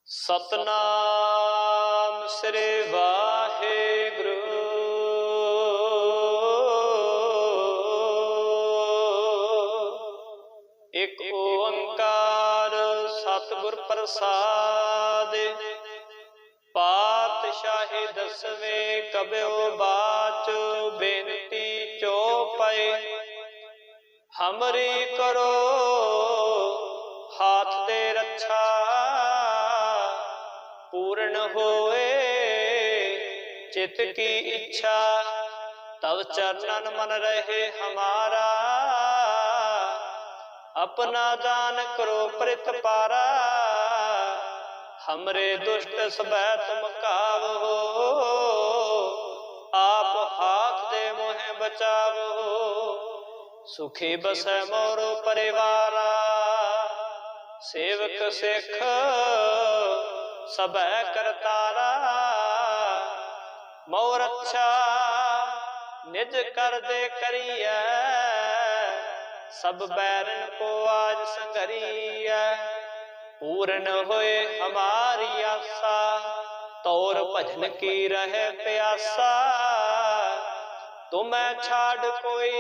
सतनाम श्री वाहिगुरु। एक ओंकार सतगुर प्रसाद। पातशाही दसवें कब्यो बाच बेनती चौपाई। हमरी करो हाथ दे रक्षा पूर्ण होए चित की इच्छा। तब चरणन मन रहे हमारा अपना दान करो प्रित पारा। हमरे दुष्ट सबै तुम कावो आप हाथ दे मोहे बचावो। सुखी बसै मोरो परिवारा सेवक सिख सबै करतारा। मोर अच्छा निज कर दे करिए सब बैरन को आज संगरिए। पूर्ण होए हमारी आशा तौर भजन की रहे प्यासा। तुम्हें छाड़ कोई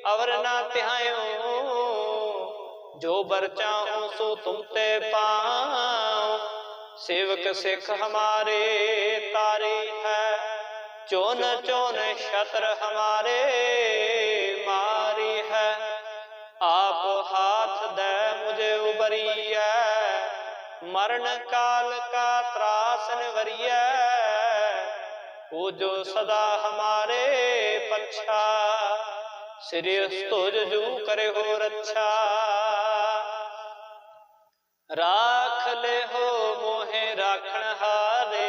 अवर ना त्यायो जो बर चाहूं सो तुम ते पाऊं। सेवक सिख हमारे तारी है चोन चोन शत्र हमारे मारी है। आप हाथ दे मुझे उबरिया मरण काल का त्रासन वरिया। वो जो सदा हमारे पक्षा श्री स्तुज जू करे हो रक्षा। राख ले हो मोहे राखण हारे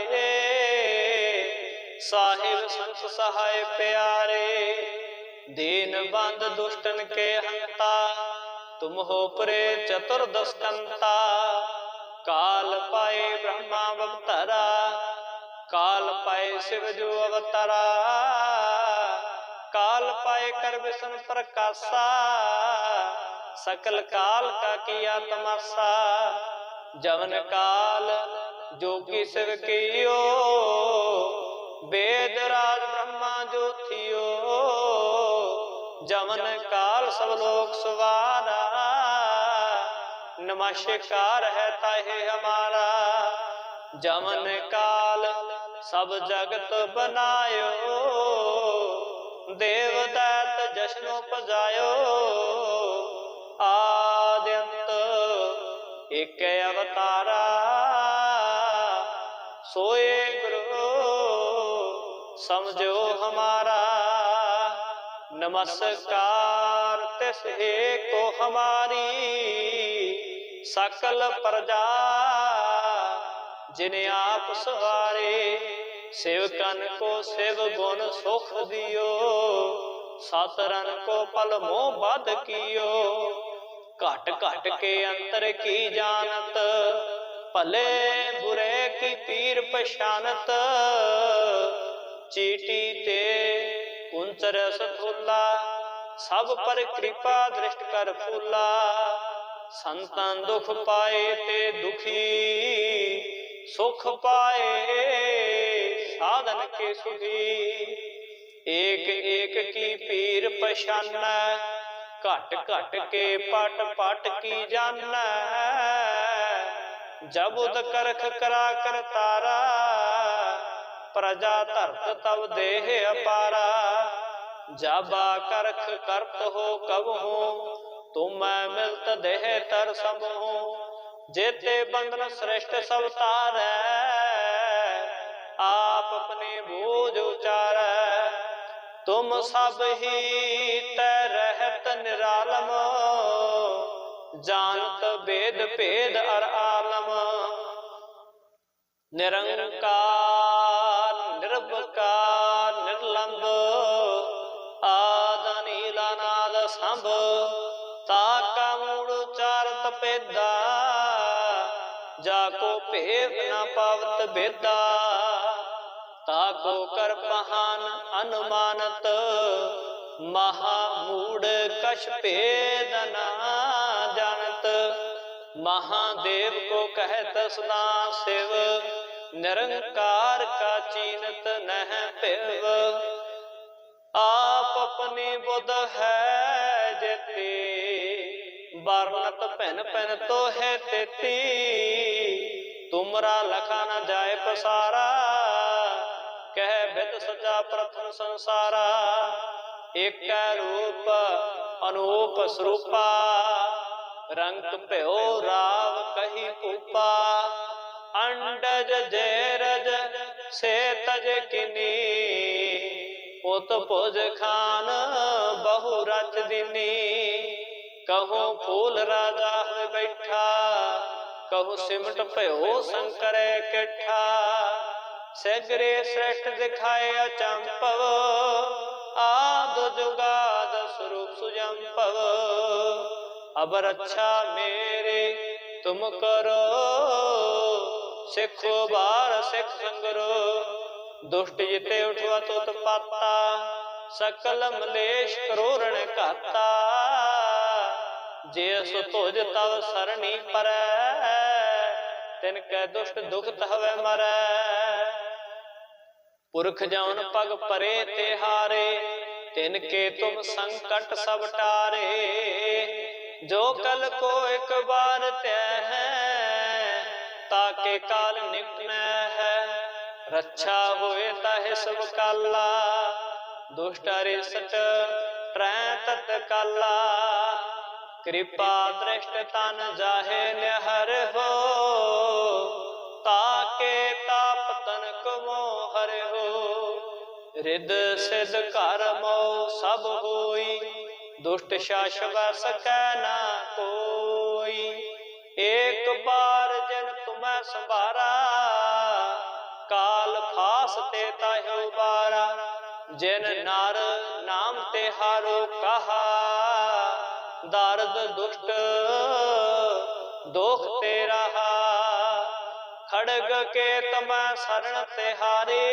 साहिब संत सहाय प्यारे। दीन बंद दुष्टन के हंता तुम हो परे चतुर्दशकंता। काल पाए ब्रह्मा अवतरा काल पाए शिव जो अवतरा। काल पाए कर विष्णु प्रकाशा सकल काल का किया तमाशा। जवन काल जो कि शिव कियो वेद राज ब्रह्मा जो थियो। जवन काल सब लोग सुवारा नमस्कार है ताहे हमारा। जवन काल सब जगत बनायो देवदैत जश्नो पजायो। आद्यंत एक अवतारा सोए गुरु समझो हमारा। नमस्कार तिस को हमारी सकल प्रजा जिन्हें आप सवारे। सेवकन को शिव गुण सुख दियो सातरन को पल मोह बद कियो। घट घट के अंतर की जानत भले बुरे की पीर पहचानत। चीटी ते कुंचर सथुला सब पर कृपा दृष्ट कर फूला। संतन दुख पाए ते दुखी सुख पाए साधन के सुखी। एक एक की पीर पहचान घट घट के पट पट की जान। जब उद करख करा कर तारा प्रजा धरत तब देह अपारा। जाबा करख करत हो कब हो तुम मिलत देह तर सब हो। जेते बंधन श्रेष्ठ सब तार आप अपने बोझ उचार। तुम सब ही तय रहत निरालम जानत वेद भेद अर आलम। निरंकार निर्विकार निर्लंब आद नीलानाद संभ। ताका मूड़ उचारत पेदा जाको भेद न पावत बेदा। ताको कर पहान अनुमानत महामूढ़ कछ भेद न जानत। महादेव को कहत सदा शिव, निरंकार का चीनत नह पिव। आप अपनी बुध है जेती, वर्णत पहन पहन तो है तेती। तुमरा लखा न जाए पसारा, कह बिद सजा प्रथम संसारा। एक रूप अनूप स्वरूपा, रंग भयो राव कही पूपा। अंडज जैरज से तज किनी, उत भुज खान बहु रच दिनी। कहूँ फूल राजा हुए बैठा, कहूँ सिमट भयो शंकर किठा। सगरे श्रेष्ठ दिखाए अचंपव, आद जुगाद स्वरूप सुजंपव। अब रक्षा मेरे तुम करो, सिखो बार सिख संगरो। दुष्ट जिते उठवा तुत पाता, सकल मलेश करोरण कहता। जेस तुझ तव सरणी परै, तिनके दुष्ट दुख तहवे मरै। पुरख जौन पग परे तिहारे, तिनके तुम संकट सब टारे। जो कल को एक बार तय है, ताके काल निकट न है। रक्षा होए ताहे सब काला, दुष्ट अरिष्ट ट्रै तत्काला। कृपा दृष्ट तन जाहे निहर हो, ताके ताप तनक मोहर हो। रिद सिद कर मोह सब होई, दुष्ट शाश्व सकै ना कोई। एक बार जिन तुम्हें संभारा, काल फास ते ताह्यो बारा। जिन नार नाम तिहारो कहा, दारद दुष्ट दोख ते रहा। खड़ग के तमै शरण तिहारे,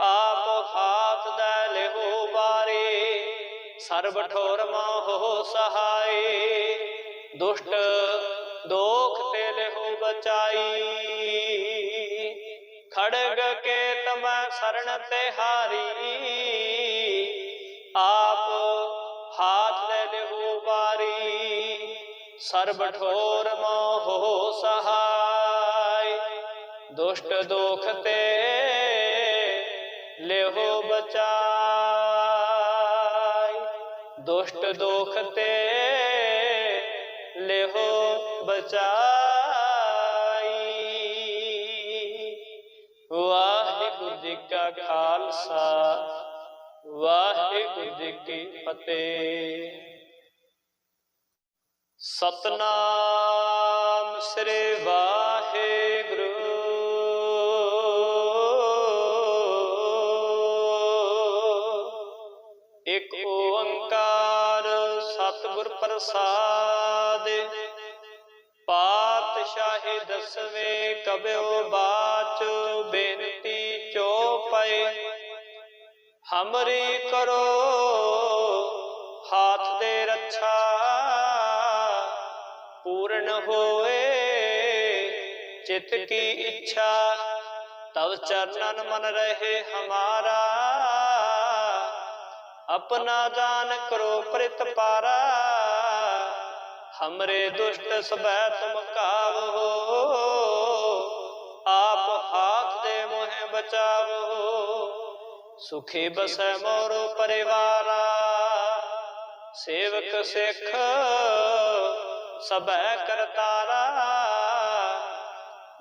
आप हाथ दे लेहो बारे। सर्व ठोर मोह सहाय, दुष्ट दोख ते लेहो बचाई। खड़ग के तमै शरण तिहारी, आप हाथ दे लेहो बारी। सर्व ठोर मोह सहाय, दुष्ट दोख ते लेहो बचाई। दुष्ट दोख ते लेहो बचाई। वाहिगुरु जी का खालसा, वाहिगुरु जी की फतेह। सतनाम श्री वाहिगुरु। एक ओंकार सतगुर प्रसाद, पातशाही दसवें कब्यो बाच। बेनती चौपाई हमरी करो, हाथ दे रक्षा। पूर्ण होए चित की इच्छा, तब चरणन मन रहे हमारा। अपना जान करो प्रित पारा, हमरे दुष्ट सबै तुम कावो। आप हाथ दे मोहे बचावो, सुखी बसै मोरो परिवारा। सेवक सिख सबै करतारा,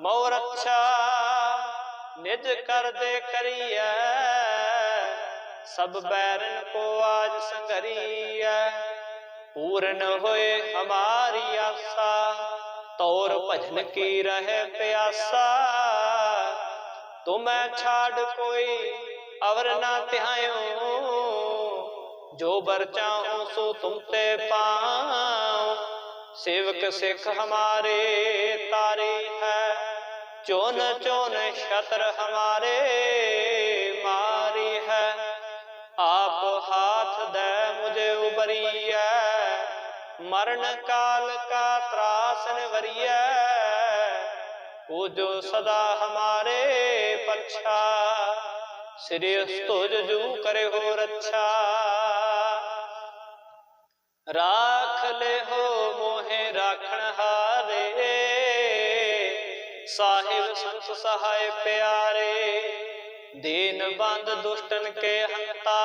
मोर रक्षा निज कर दे करिए। सब बैरन को आज संघरिए, पूर्ण होए हमारी आशा। तौर भजन की रहे प्यासा, तुम्हें छाड़ कोई अवर ना तिहायो। जो बर चाहूं सो तुम ते पाऊं, सेवक सिख हमारे तारी है। चोन चोन शत्र हमारे मारी है। आप हाथ दे मुझे उबरिए, मरण काल का त्रास निवरिय, वो जो सदा हमारे पक्षा, श्री तुझ जू करे हो रक्षा। राख ले हो मोहे राखण हारे, साहिब संत सहाय प्यारे। दीन बंद दुष्टन के हंता,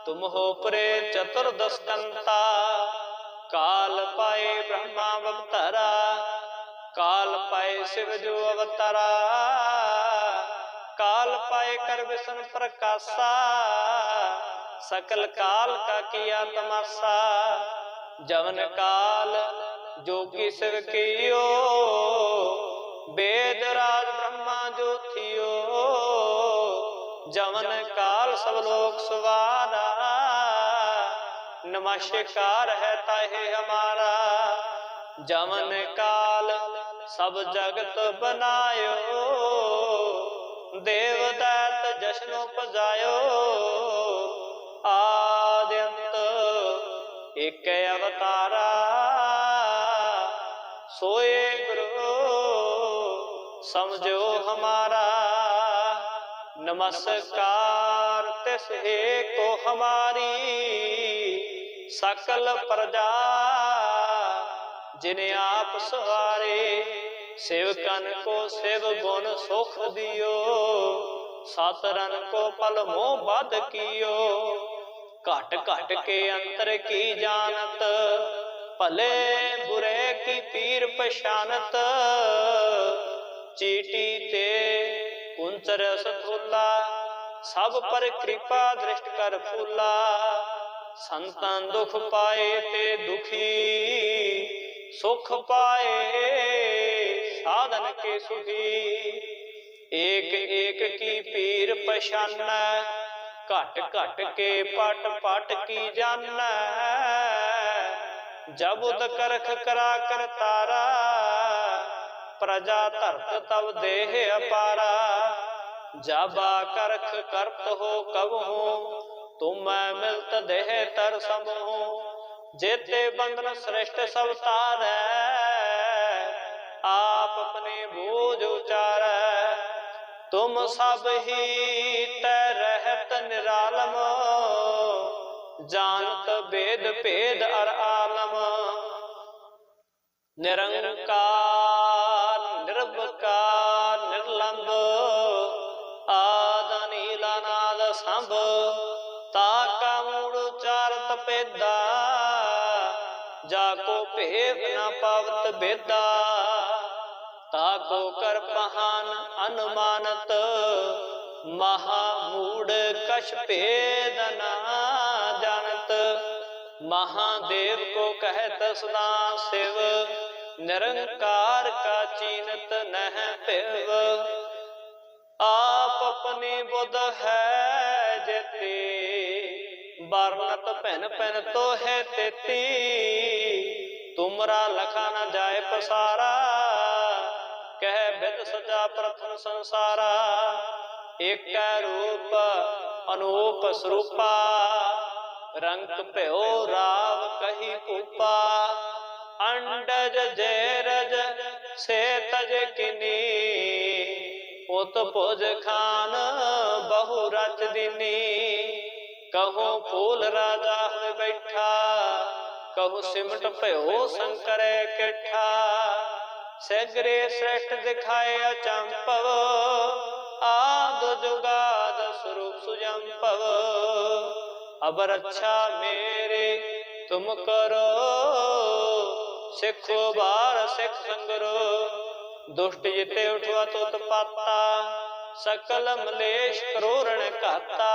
तुम हो परे चतुर्दशकंता। काल पाए ब्रह्मा अवतारा, काल पाए शिव जो अवतारा। काल पाए कर विष्णु प्रकाशा, सकल काल का किया तमाशा। जवन काल जो कि शिव कियो, वेद राज ब्रह्मा जो थियो। जवन काल सब लोक सुवारा, नमस्कार है ताहे हमारा। जवन काल सब जगत बनायो, देव दैत जश्नो पजायो। आद्यंत एक अवतारा, सोए गुरु समझो हमारा। नमस्कार तिस हे को हमारी, सकल प्रजा जिन्हें आप सवारे। सेवकन को शिव गुण सुख दियो, सातरन को पल मोह बद कियो। घट घट के अंतर की जानत, भले बुरे की पीर पहचानत। चीटी ते कुंचर सथुला, सब पर कृपा दृष्ट कर फूला। संतन दुख पाए ते दुखी, सुख पाए साधन के सुखी। एक एक की पीर पहचान, घट घट के पट पट की जान। जब उद करख करा कर तारा, प्रजा धरत तब देह अपारा। जब करख करत हो कब हो, तुम मिलत देह तर समूह। जेते बंधन श्रेष्ठ सब तारै, आप अपने बोझ उचारै। तुम सब ही तै रहत निरालम, जानत वेद भेद अर आलम। निरंकार निर्विकार निर्लंब, आद नीला नाद संभ। ताका मूड़ उचारत पेदा, जाको भेद न पावत बेदा। ताको कर पहान अनुमानत, महामूढ़ कछ भेद न जानत। महादेव को कहत सदा शिव, निरंकार का चीनत नह पिव। आप अपनी बुध है जेती, बरनत पहन पहन तो है तेती। तुमरा लखा न जाए पसारा, कह बिद सजा प्रथम संसारा। एक रूप अनूप स्वरूपा, रंग प्यो राव कही पूपा। अंडज जैरज से तज किनी, उत भुज खान बहु रच दिनी। कहूँ फूल राजा हुए बैठा, कहूँ सिमट प्यो शंकर किठा। सगरे श्रेष्ठ दिखाए अचंपव, आद जुगाद स्वरूप सुजंपव। अब रक्षा मेरे तुम करो, सिखो बार सिख संगरो। दुष्ट जिते उठवा तो तपाता, सकल मलेश करोरण कहता।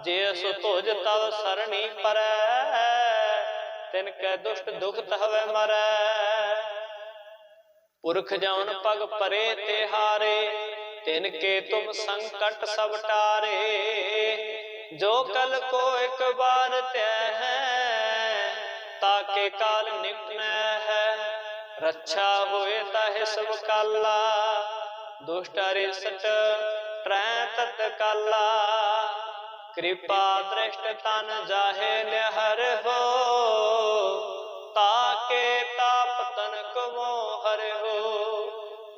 जे सो तुझ तव सरणी परै, तिनके दुष्ट दुख तहवे मरै। पुरख जौन पग परे ते हारे, तिनके तुम संकट सब टारे। जो कल को एक बार त्यह है, ताके काल निकट है। रक्षा होए ताहे सब काला, दुष्ट अरिष्ट ट्रै तत्काला। कृपा दृष्ट तन जाहे निहर हो, ताके ताप तनक मोहर हो।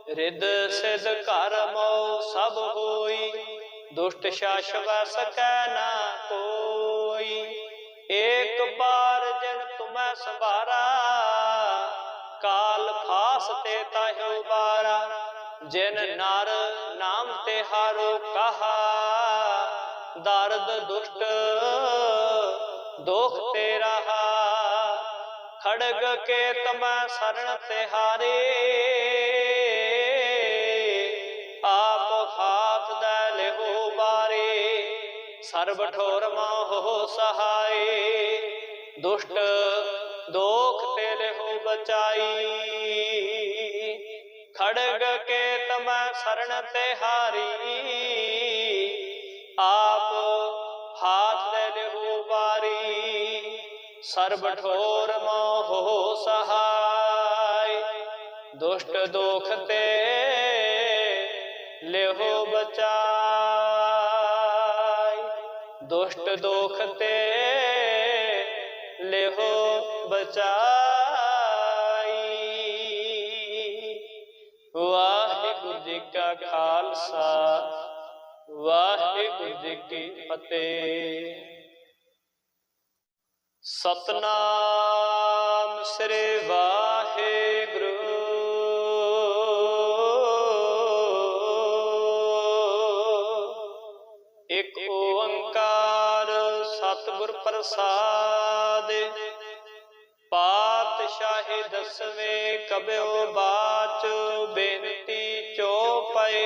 रिद सिद कर मोह सब होई, दुष्ट शाश्व सकै ना कोई। एक बार जिन तुम्हें संभारा, काल फास ते ताह्यो बारा। जिन नर नाम तिहारो कहा, दर्द दुष्ट दोख ते रहा। खड़ग के तमै शरण तिहारे, आप हाथ दे लेहो बारे। सर्ब ठोर मोह सहाय, दुष्ट दोख ते लेहो बचाई। खड़ग के तमै शरण तिहारी, आप हाथ दे लेहो बारी। सर्ब ठोर मोह सहाय, दुष्ट दोख ते लेहो बचाई। दुष्ट दोख ते लेहो बचाई। वाहिगुरु जी का खालसा, वाहिगुरु जी की फतेह। सतनाम श्री वाहिगुरु। एक ओंकार सतगुर प्रसाद, पातशाही दसवें कब्यो बाच। बेनती चौपाई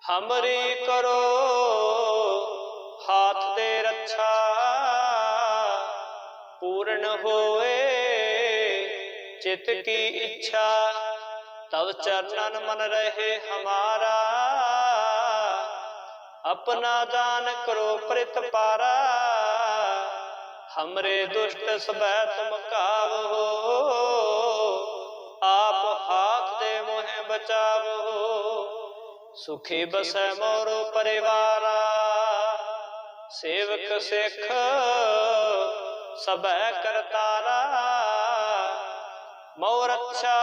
हमरी करो, हाथ दे रक्षा। पूर्ण होए चित की इच्छा, तब चरणन मन रहे हमारा। अपना दान करो प्रित पारा, हमरे दुष्ट सबै तुम कावो। आप हाथ दे मोहे बचावो, सुखी बसै मोरो परिवारा। सेवक सिख सबै करतारा, मोर अच्छा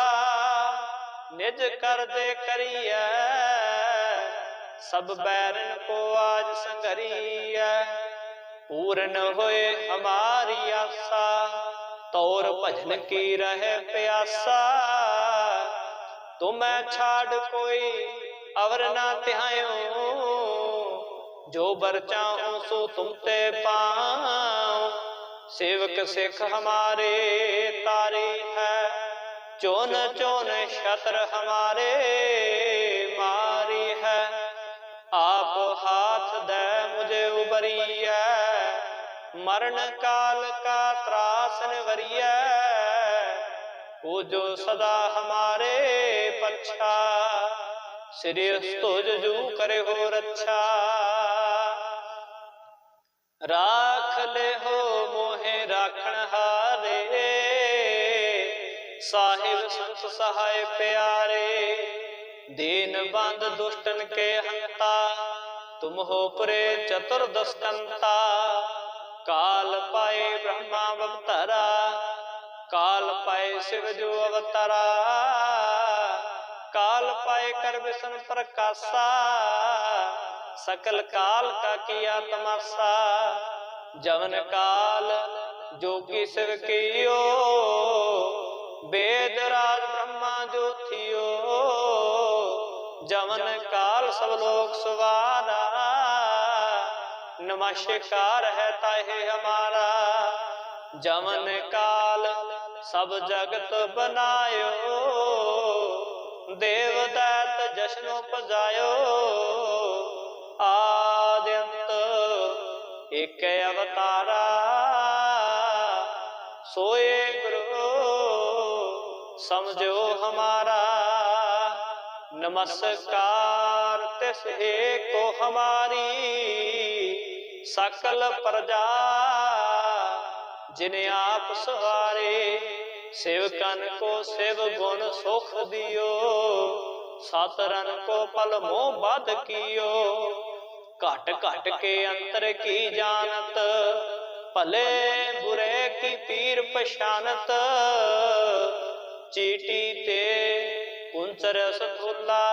निज कर दे करिए। सब बैरन को आज संगरिया, पूर्ण होए हमारी आशा। तौर भजन की रहे प्यासा, तुम्हें छाड़ कोई अवर ना तिहायो। जो बर चाहूं सो तुम ते पाऊं। सेवक सिख हमारे तारी है, चोन चोन शत्र हमारे मारी है। आप हाथ दे मुझे उबरिया, मरण काल का त्रास निवरिया। वो जो सदा हमारे पक्षा, श्री तुझ जू करे हो रक्षा। राख ले हो मोहे राखण हारे, साहिब संत सहाय प्यारे। दीन बंद दुष्टन के हंता, तुम हो पुरे चतुर्दश कंता। काल पाए ब्रह्मा अवतारा, काल पाए शिव जो अवतारा। काल पाए कर विष्णु प्रकाशा, सकल काल का किया तमाशा। जवन काल जो की शिव कियो, वेद राज ब्रह्मा जो थियो। जवन काल सब लोग सवारा, नमस्कार है ताहे हमारा। जवन काल सब जगत बनायो, देव दैत जश्न उपजायो। आद्यंत एक अवतारा, सोए गुरु समझो हमारा। नमस्कार तिस को हमारी, सकल प्रजा जिन्हें आप सवारे। सेवकन को शिव गुण सुख दियो, सातरन को पल मोह बद कियो। घट घट के अंतर की जानत, भले बुरे की पीर पछानत। चीटी ते कुंचर सथुला,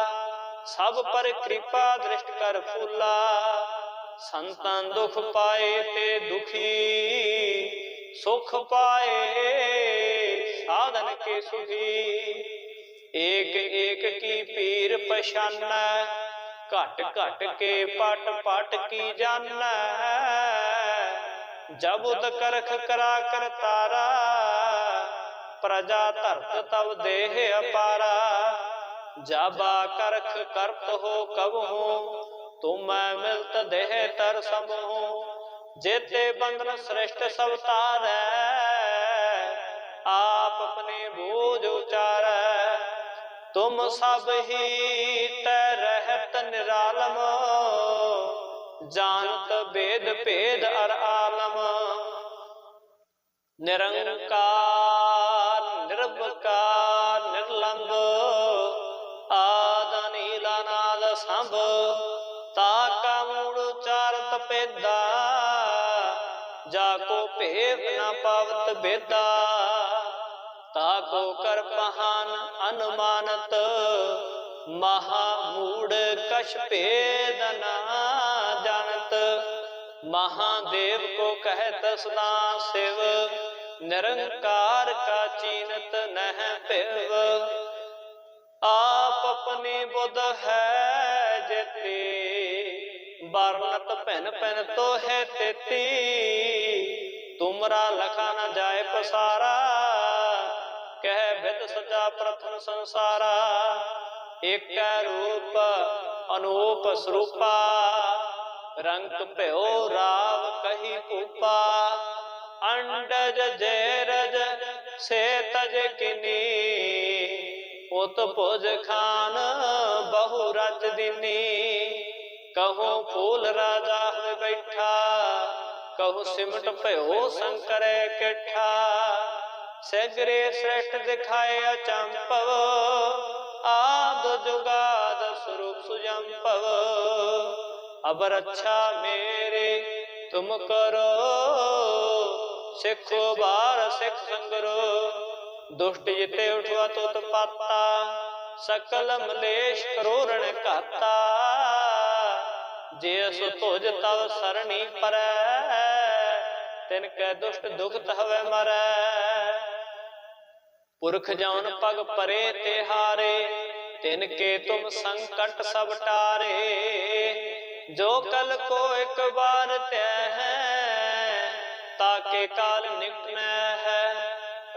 सब पर कृपा दृष्ट कर फूला। संतन दुख पाए ते दुखी, सुख पाए साधन के सुखी। एक एक की पीर पछान, घट घट के पट पट की जान। जब उद करख करा कर तारा, प्रजा धरत तब देह अपारा। जाबा करख करत हो कब हो, तुम मिलत देह तर सब हो। जेते बंधन श्रेष्ठ सब तारै, आप अपने बोझ उचारै। तुम सब ही तै रहत निरालम, जानत भेद भेद अर आलम। निरंकार निर्विकार निर्लंब, आद नील अनाद संभ। ताका मूल उचारत पेदा, जाको भेद न पावत बेदा। ताको कर पहान अनुमानत, महामूढ़ कछ भेद न जानत। महादेव को कहत सदा शिव, निरंकार का चीनत नह पिव। आप अपनी बुध है जेती, बरनत पहन पहन तो है तेती। तुमरा लखा न जाए पसारा, कह भित सजा प्रथम संसारा। एक रूप अनूप स्वरूपा, रंग प्यो राव कही कूपा। अंडज जैरज से तज किनी, उत भुज खान बहु रज दिनी। कहूँ फूल राजा हुए बैठा, कहूँ सिमट प्यो शंकर केठा। सगरे श्रेष्ठ दिखाए अचंपव, आद जुगाद स्वरूप सुजंपव। अब रक्षा मेरे तुम करो, सिखो बार सिख संगरो। दुष्ट जिते उठवा तो पाता, सकल मलेश करोरण कहता। जे तुझ तव सरणी परै, तिनके दुष्ट दुखत हवे मरै। पुरख जौन पग परे ते हारे, तिनके तुम संकट सब टारे। जो कल को एक बार तय है, ताके काल निकट न है।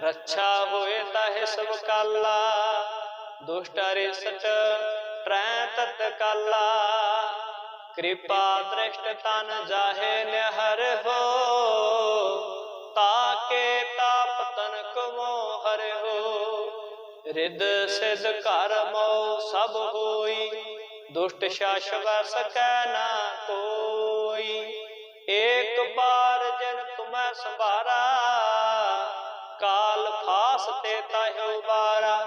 रक्षा होए ताहे सब काला, दुष्ट अरिष्ट ट्रै तत्काला। कृपा दृष्ट तन जाहे निहर हो, ताके ताप तनक मोहर हो। रिद सिद कर मोह सब होई, दुष्ट शाश्व सकै ना कोई। एक बार जिन तुम्हें संभारा, काल फास ते ताह्यो बारा।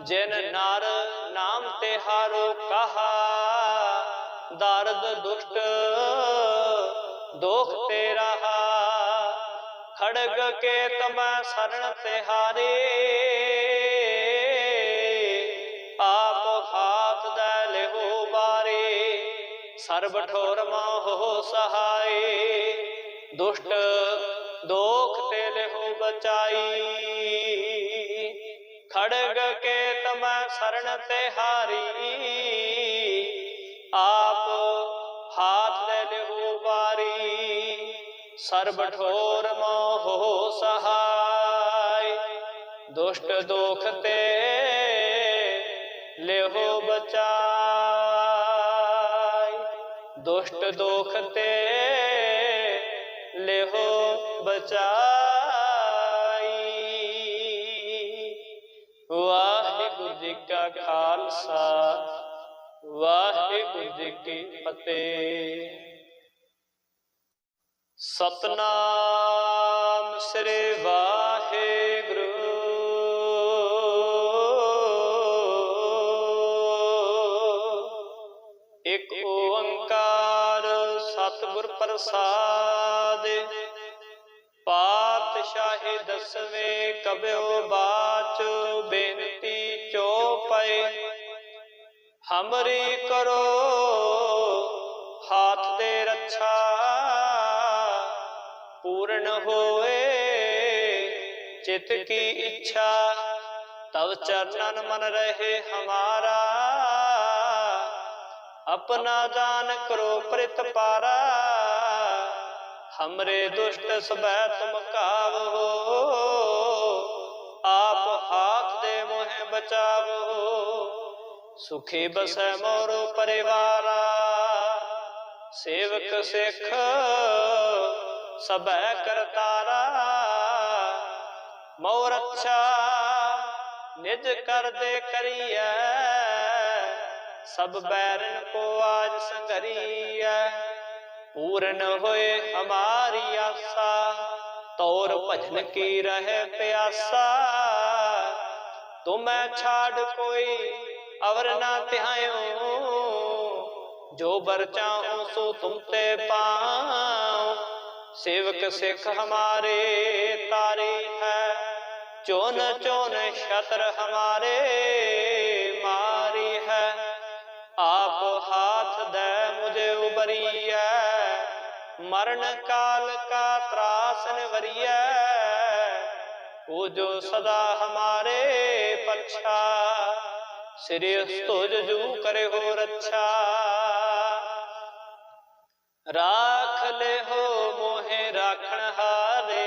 जिन नार नाम ते हारो कहा, दारद दुष्ट दोख ते रहा। खड़ग के तमै शरण ते हारे, आप हाथ दे लेहो बारे। सर्ब ठोर मोह सहाय, दुष्ट दोख ते लेहो बचाई। खड़ग के तमै शरण ते हारी, आप हाथ दे लेहो बारी। सर्ब ठोर मोह सहाय, दुष्ट दोख ते लेहो बचाई। दुष्ट दोख ते लेहो बचाई। वाहिगुरु जी का खालसा, वाहिगुरु जी की फतेह। सतनाम श्री वाहिगुरु। एक ओंकार प्रसाद। पातशाही दसवें कब्यो बाच, बेनती चौपाई हमरी करो हाथ दे रक्षा। पूर्ण होए चित की इच्छा, तब चरणन मन रहे हमारा। अपना जान करो प्रित पारा, हमरे दुष्ट सबै तुम कावो। आप हाथ दे मोहे बचावो, सुखी बसै मोरो परिवारा। सेवक सिख सबै करतारा, मोर अच्छा निज कर दे करिए। सब बैरन को आज संगरिए, पूर्ण होए हमारी आशा। तौर भजन की रहे प्यासा, तुम्हें छाड़ कोई अवर ना त्यायो। जो बर चाहूं सो तुम ते पाऊं। सेवक सिख हमारे तारी है, चोन चोन शत्र हमारे मारी है। आप हाथ दे मुझे उबरिए, मरण काल का त्रास निवरिए। वो जो सदा हमारे पक्षा, श्री तुझ जू करे हो रक्षा। राख ले हो मोहे राखण हारे,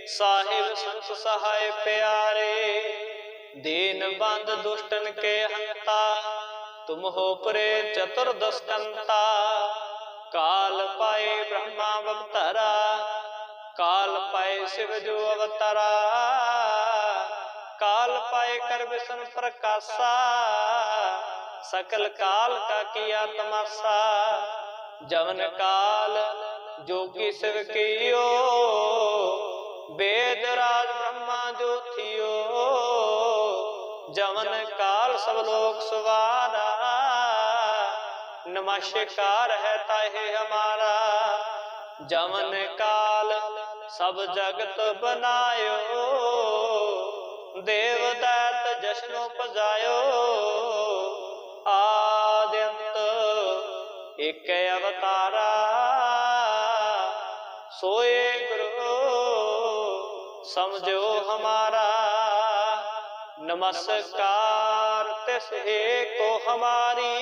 साहिब संत सहाय प्यारे। दीन बंद दुष्टन के हंता, तुम हो परे चतुर्दश कंता। काल पाए ब्रह्मा अवतारा, काल पाए शिव जो अवतारा। काल पाए कर विष्णु प्रकाशा, सकल काल का किया तमाशा। जवन काल जोगी शिव कियो, वेद राज ब्रह्मा जो थियो। जवन काल सब लोग सुवारा, नमस्कार है ताहे हमारा। जवन काल सब जगत बनायो, देव दैत जश्नो पजायो। आद्यंत एक अवतारा, सोए गुरु समझो हमारा। नमस्कार तिस हे को हमारी,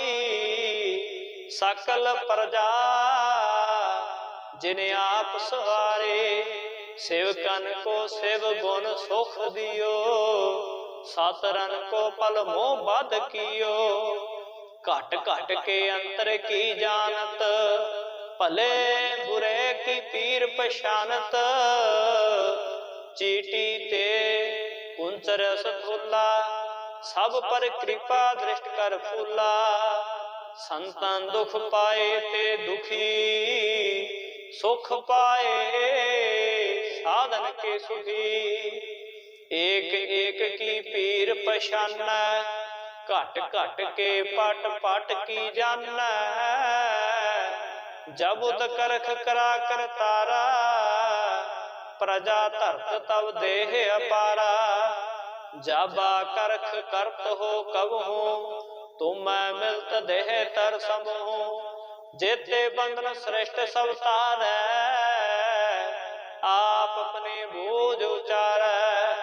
सकल प्रजा जिन्हें आप सवारे। सेवकन को शिव गुण सुख दियो, सातरन को पल मोह बद कियो। घट घट के अंतर की जानत, भले बुरे की पीर पहचानत। चीटी ते कुंचर सथुला, सब पर कृपा दृष्ट कर फूला। संतन दुख पाए ते दुखी, सुख पाए साधन के सुखी। एक एक की पीर पहचाना, घट घट के पट पट की जाना। जब उद करख करा कर तारा, प्रजा धरत तब देह अपारा। जाबा करख करत हो कब हो, तुम मिलत देह तर समूह। जेते बंधन श्रेष्ठ सब तारै, आप अपने बोझ उचारै।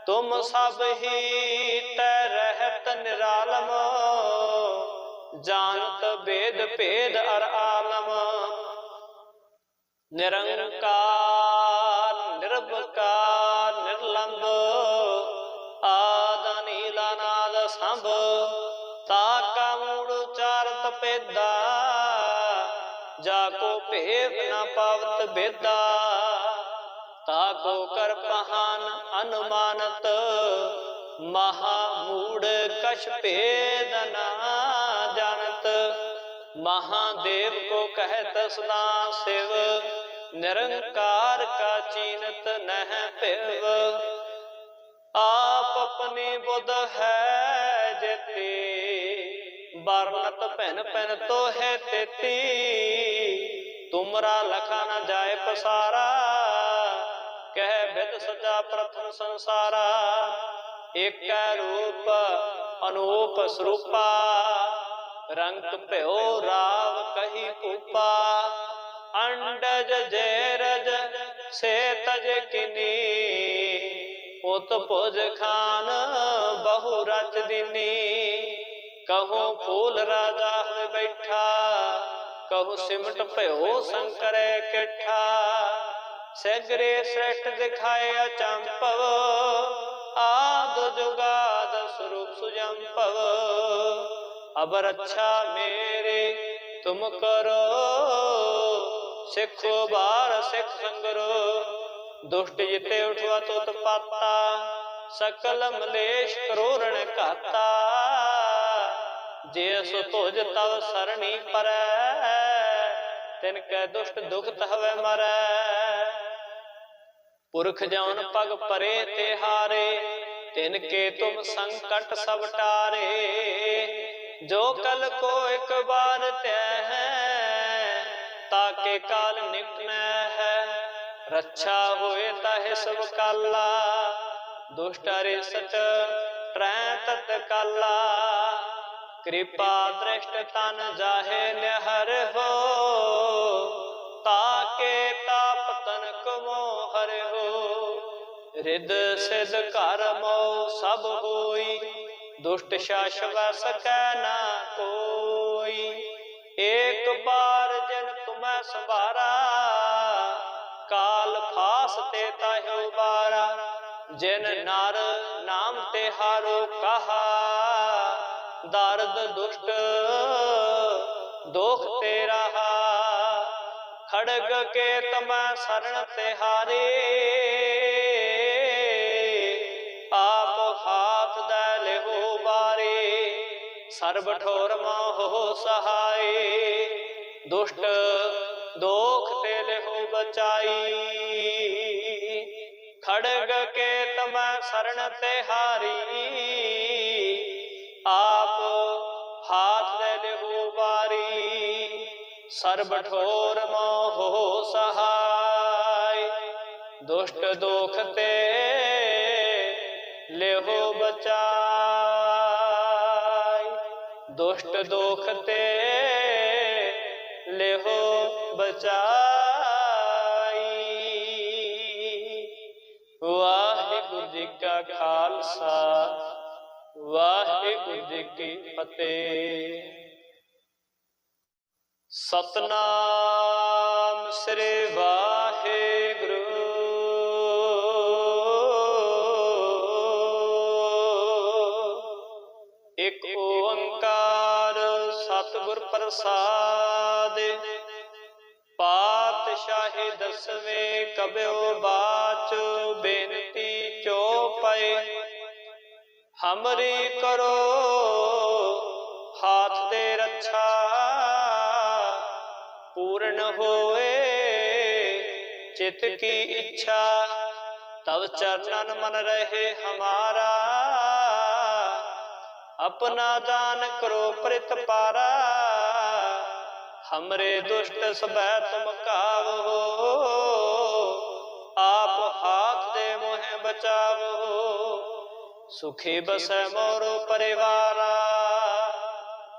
तुम सब ही तै रहत निरालम, जानत वेद भेद अर आलम। निरंकार निर्विकार निर्लंब, आद नीला नाद संभ। ताका मूड़ उचारत पेदा, जाको भेद न पावत बेदा। ताको कर पहान अनुमानत, महामूढ़ कछ भेद न जानत। महादेव को कहत सदा शिव, निरंकार का चीनत नह पिव। आप अपनी बुध है जेते, बरनत पहन पहन तो है तेती, तुमरा लखा न जाए पसारा, कह भेद सजा प्रथम संसारा। एक रूप अनूप स्वरूपा, रंग प्यो राव कही पूपा। अंडज जैरज से तज किनी, उत भुज खान बहु रच दिनी। कहूँ फूल राजा हुए बैठा, कहूँ सिमट प्यो शंकर केठा। सगरे श्रेष्ठ दिखाए अचंपव, आद जुगाद स्वरूप सुजंपव। अब रक्षा मेरे तुम करो, सिखो बार सिख संगरो। दुष्ट जिते उठवा तो पाता, सकल मलेश करोरण कहता। जे सो तुझ तव सरणी परै, तिनके दुष्ट दुखत हवे मरै। पुरख जौन पग परे ते हारे, तिनके तुम संकट सब टारे। जो कल को एक बार तय है, ताके काल निकट न है। रक्षा होए ताहे सब काला, दुष्ट अरिष्ट ट्रै तत्काला। कृपा दृष्ट तन जाहे निहर हो, ताके ताप तनक मोहर हो। रिद सिद कर मोह सब होई, दुष्ट शास वस कै ना कोई। एक बार जिन तुम्हें संभारा, काल फास ते ताह्यो बारा। जिन नर नाम ते हारो कहा, दर्द दुष्ट दोख ते रहा। खड़ग के तमै शरण ते हारे, आप हाथ दे लेहो बारे। सर्ब ठोर मोह सहाय, दुष्ट दोख ते लेहो बचाई। खड़ग के तमै शरण ते हारी, आप हाथ दे लेहो बारी। सर्ब ठोर मोह सहाय, दुष्ट दोख ते लेहो बचाई। दुष्ट दोख ते लेहो बचाई। वाहिगुरु जी का खालसा, वाहिगुरु जी की फतेह। सतनाम श्री वाहिगुरु। एक ओंकार सतगुर प्रसाद, पातशाही दसवें कब्यो बाच। बेनती चौपाई हमरी करो, हाथ दे रक्षा। पूर्ण होए चित की इच्छा, तब चरणन मन रहे हमारा। अपना दान करो प्रित पारा, हमरे दुष्ट सबै तुम कावो। आप हाथ दे मोहे बचावो, सुखी बसै मोरो परिवारा।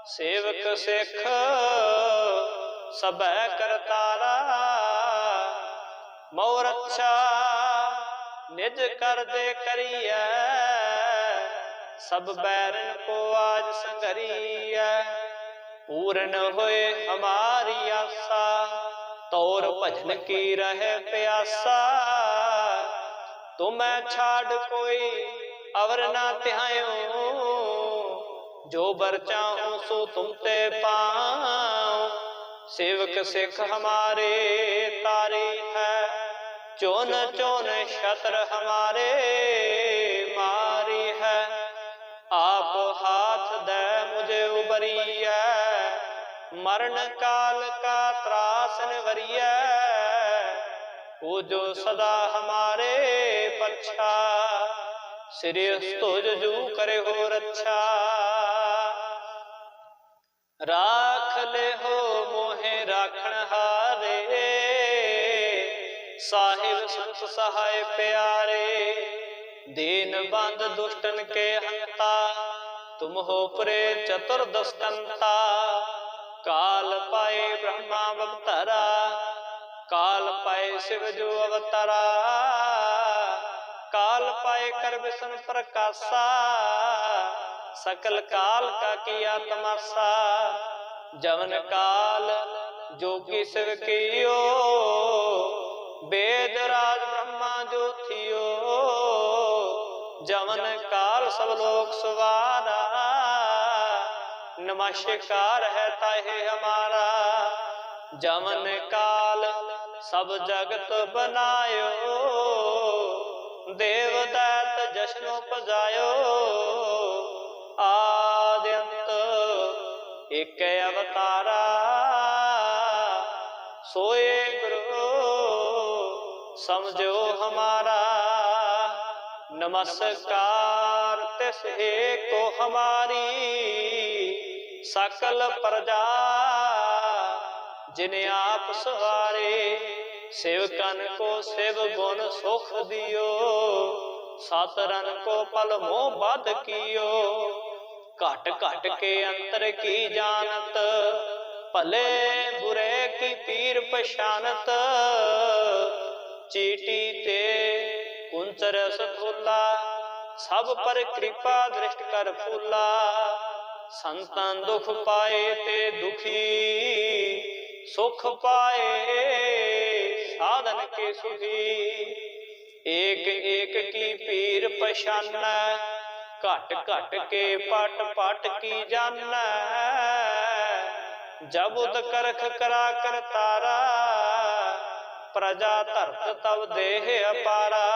सेवक सिख सबै करतारा, मोर अच्छा निज कर दे करिए। सब बैरन को आज संगरिए, पूर्ण होए हमारी आशा। तोर भजन की रहे प्यासा, तुम्हें छाड़ कोई अवर ना त्यायो। जो बर चाहूं सो तुम ते पाऊं। सेवक सिख हमारे तारी है, चोन चोन शत्र हमारे मारी है। आप हाथ दे मुझे उबरिए, मरण काल का त्रास निवरिए। वो जो सदा हमारे पक्षा, श्री तुझ जू करे हो रक्षा। राख ले हो मोहे राखण हारे, साहिब संत सहाय प्यारे। दीन बंद दुष्टन के हंता, तुम हो परे चतुर्दस्कंता। काल पाए ब्रह्मा अवतारा, काल पाए शिव जो अवतारा। काल पाए कर विष्णु प्रकाशा, सकल काल का किया तमाशा। जवन काल जोगी शिव कियो, वेद राज ब्रह्मा जो थियो। जवन काल सब लोक सवारा, नमस्कार है ताहे हमारा। जवन काल सब जगत बनायो, देव दैत जश्नो पजायो। आद्यंत एक अवतारा, सोए गुरु समझो हमारा। नमस्कार तिस को हमारी, सकल प्रजा जिन्हें आप सवारे। सेवकन को शिव गुण सुख दियो, सातरन को पल मोह बद कियो। घट घट के अंतर की जानत, भले बुरे की पीर पहचानत। चीटी ते कुंचर सथुला, सब पर कृपा दृष्ट कर फूला। संतन दुख पाए ते दुखी, सुख पाए साधन के सुखी। एक एक की पीर पहचाना, घट घट के पट पट की जाना। जब उद करख करा कर तारा, प्रजा धरत तब देह अपारा।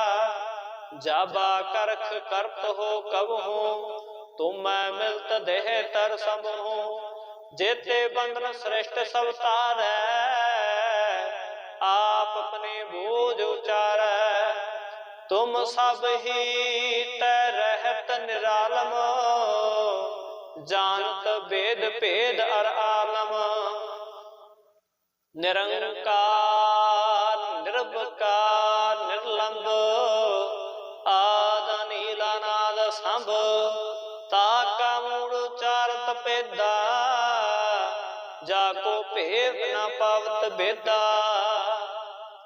जाबा करख करत हो कब हो, तुम मिलत देह तर सब हो। जेते बंधन श्रेष्ठ सब तारै, आप अपने बोझ उचारै। तुम सब ही तै रहत निरालम, जानत वेद भेद अर आलम। निरंकार निर्विकार निर्लंब, आद नीला नाद संभ। ताका मूड़ उचारत पेदा, जाको भेद न पावत बेदा।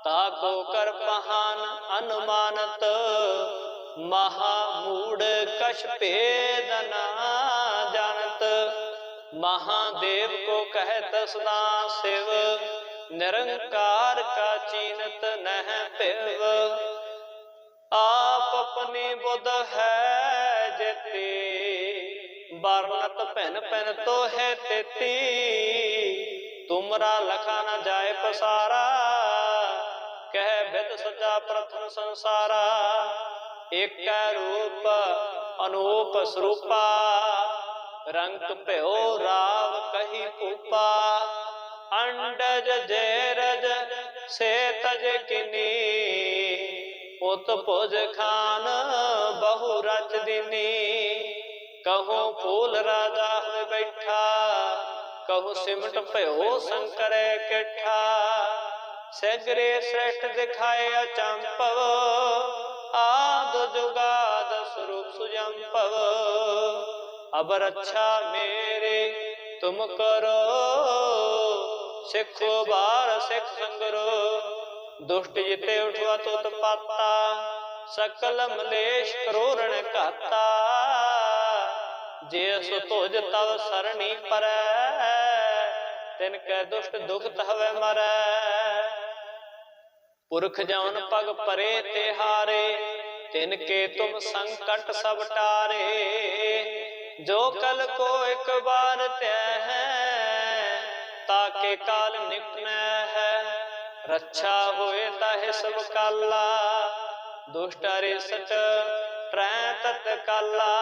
ताको कर पहान अनुमानत, महामूढ़ कछ भेद न जानत। महादेव को कहत सदा शिव, निरंकार का चीनत नह पिव। आप अपनी बुध है जेती, वर्णत पहन पहन तो है तेती। तुमरा लखा न जाए पसारा, कह भेद सजा प्रथम संसारा। एक रूप अनूप स्वरूपा, रंग प्यो राव कही पूपा। अंडज जैरज से तज किनी, उत भुज खान बहु रच दिनी। कहूँ फूल राजा हुए बैठा, कहूँ सिमट प्यो शंकर कैठा। सगरे श्रेष्ठ दिखाए अचंपव, आद जुगाद स्वरूप सुजंपव। अब रक्षा मेरे तुम करो, सिखो बार सिख संगरो। दुष्ट जिते उठवा तो तपाता, सकल मलेश करोरण कहता। जे सो तुझ तव सरणी परै, तिनके दुष्ट दुख तहवे मरै। पुरख जौन पग परे तिहारे, तिनके तुम संकट सब टारे। जो कल को एक बार त्यह है, ताके काल निकट न है। रक्षा होए ताहे सब काला, दुष्ट अरिष्ट ट्रै तत्काला।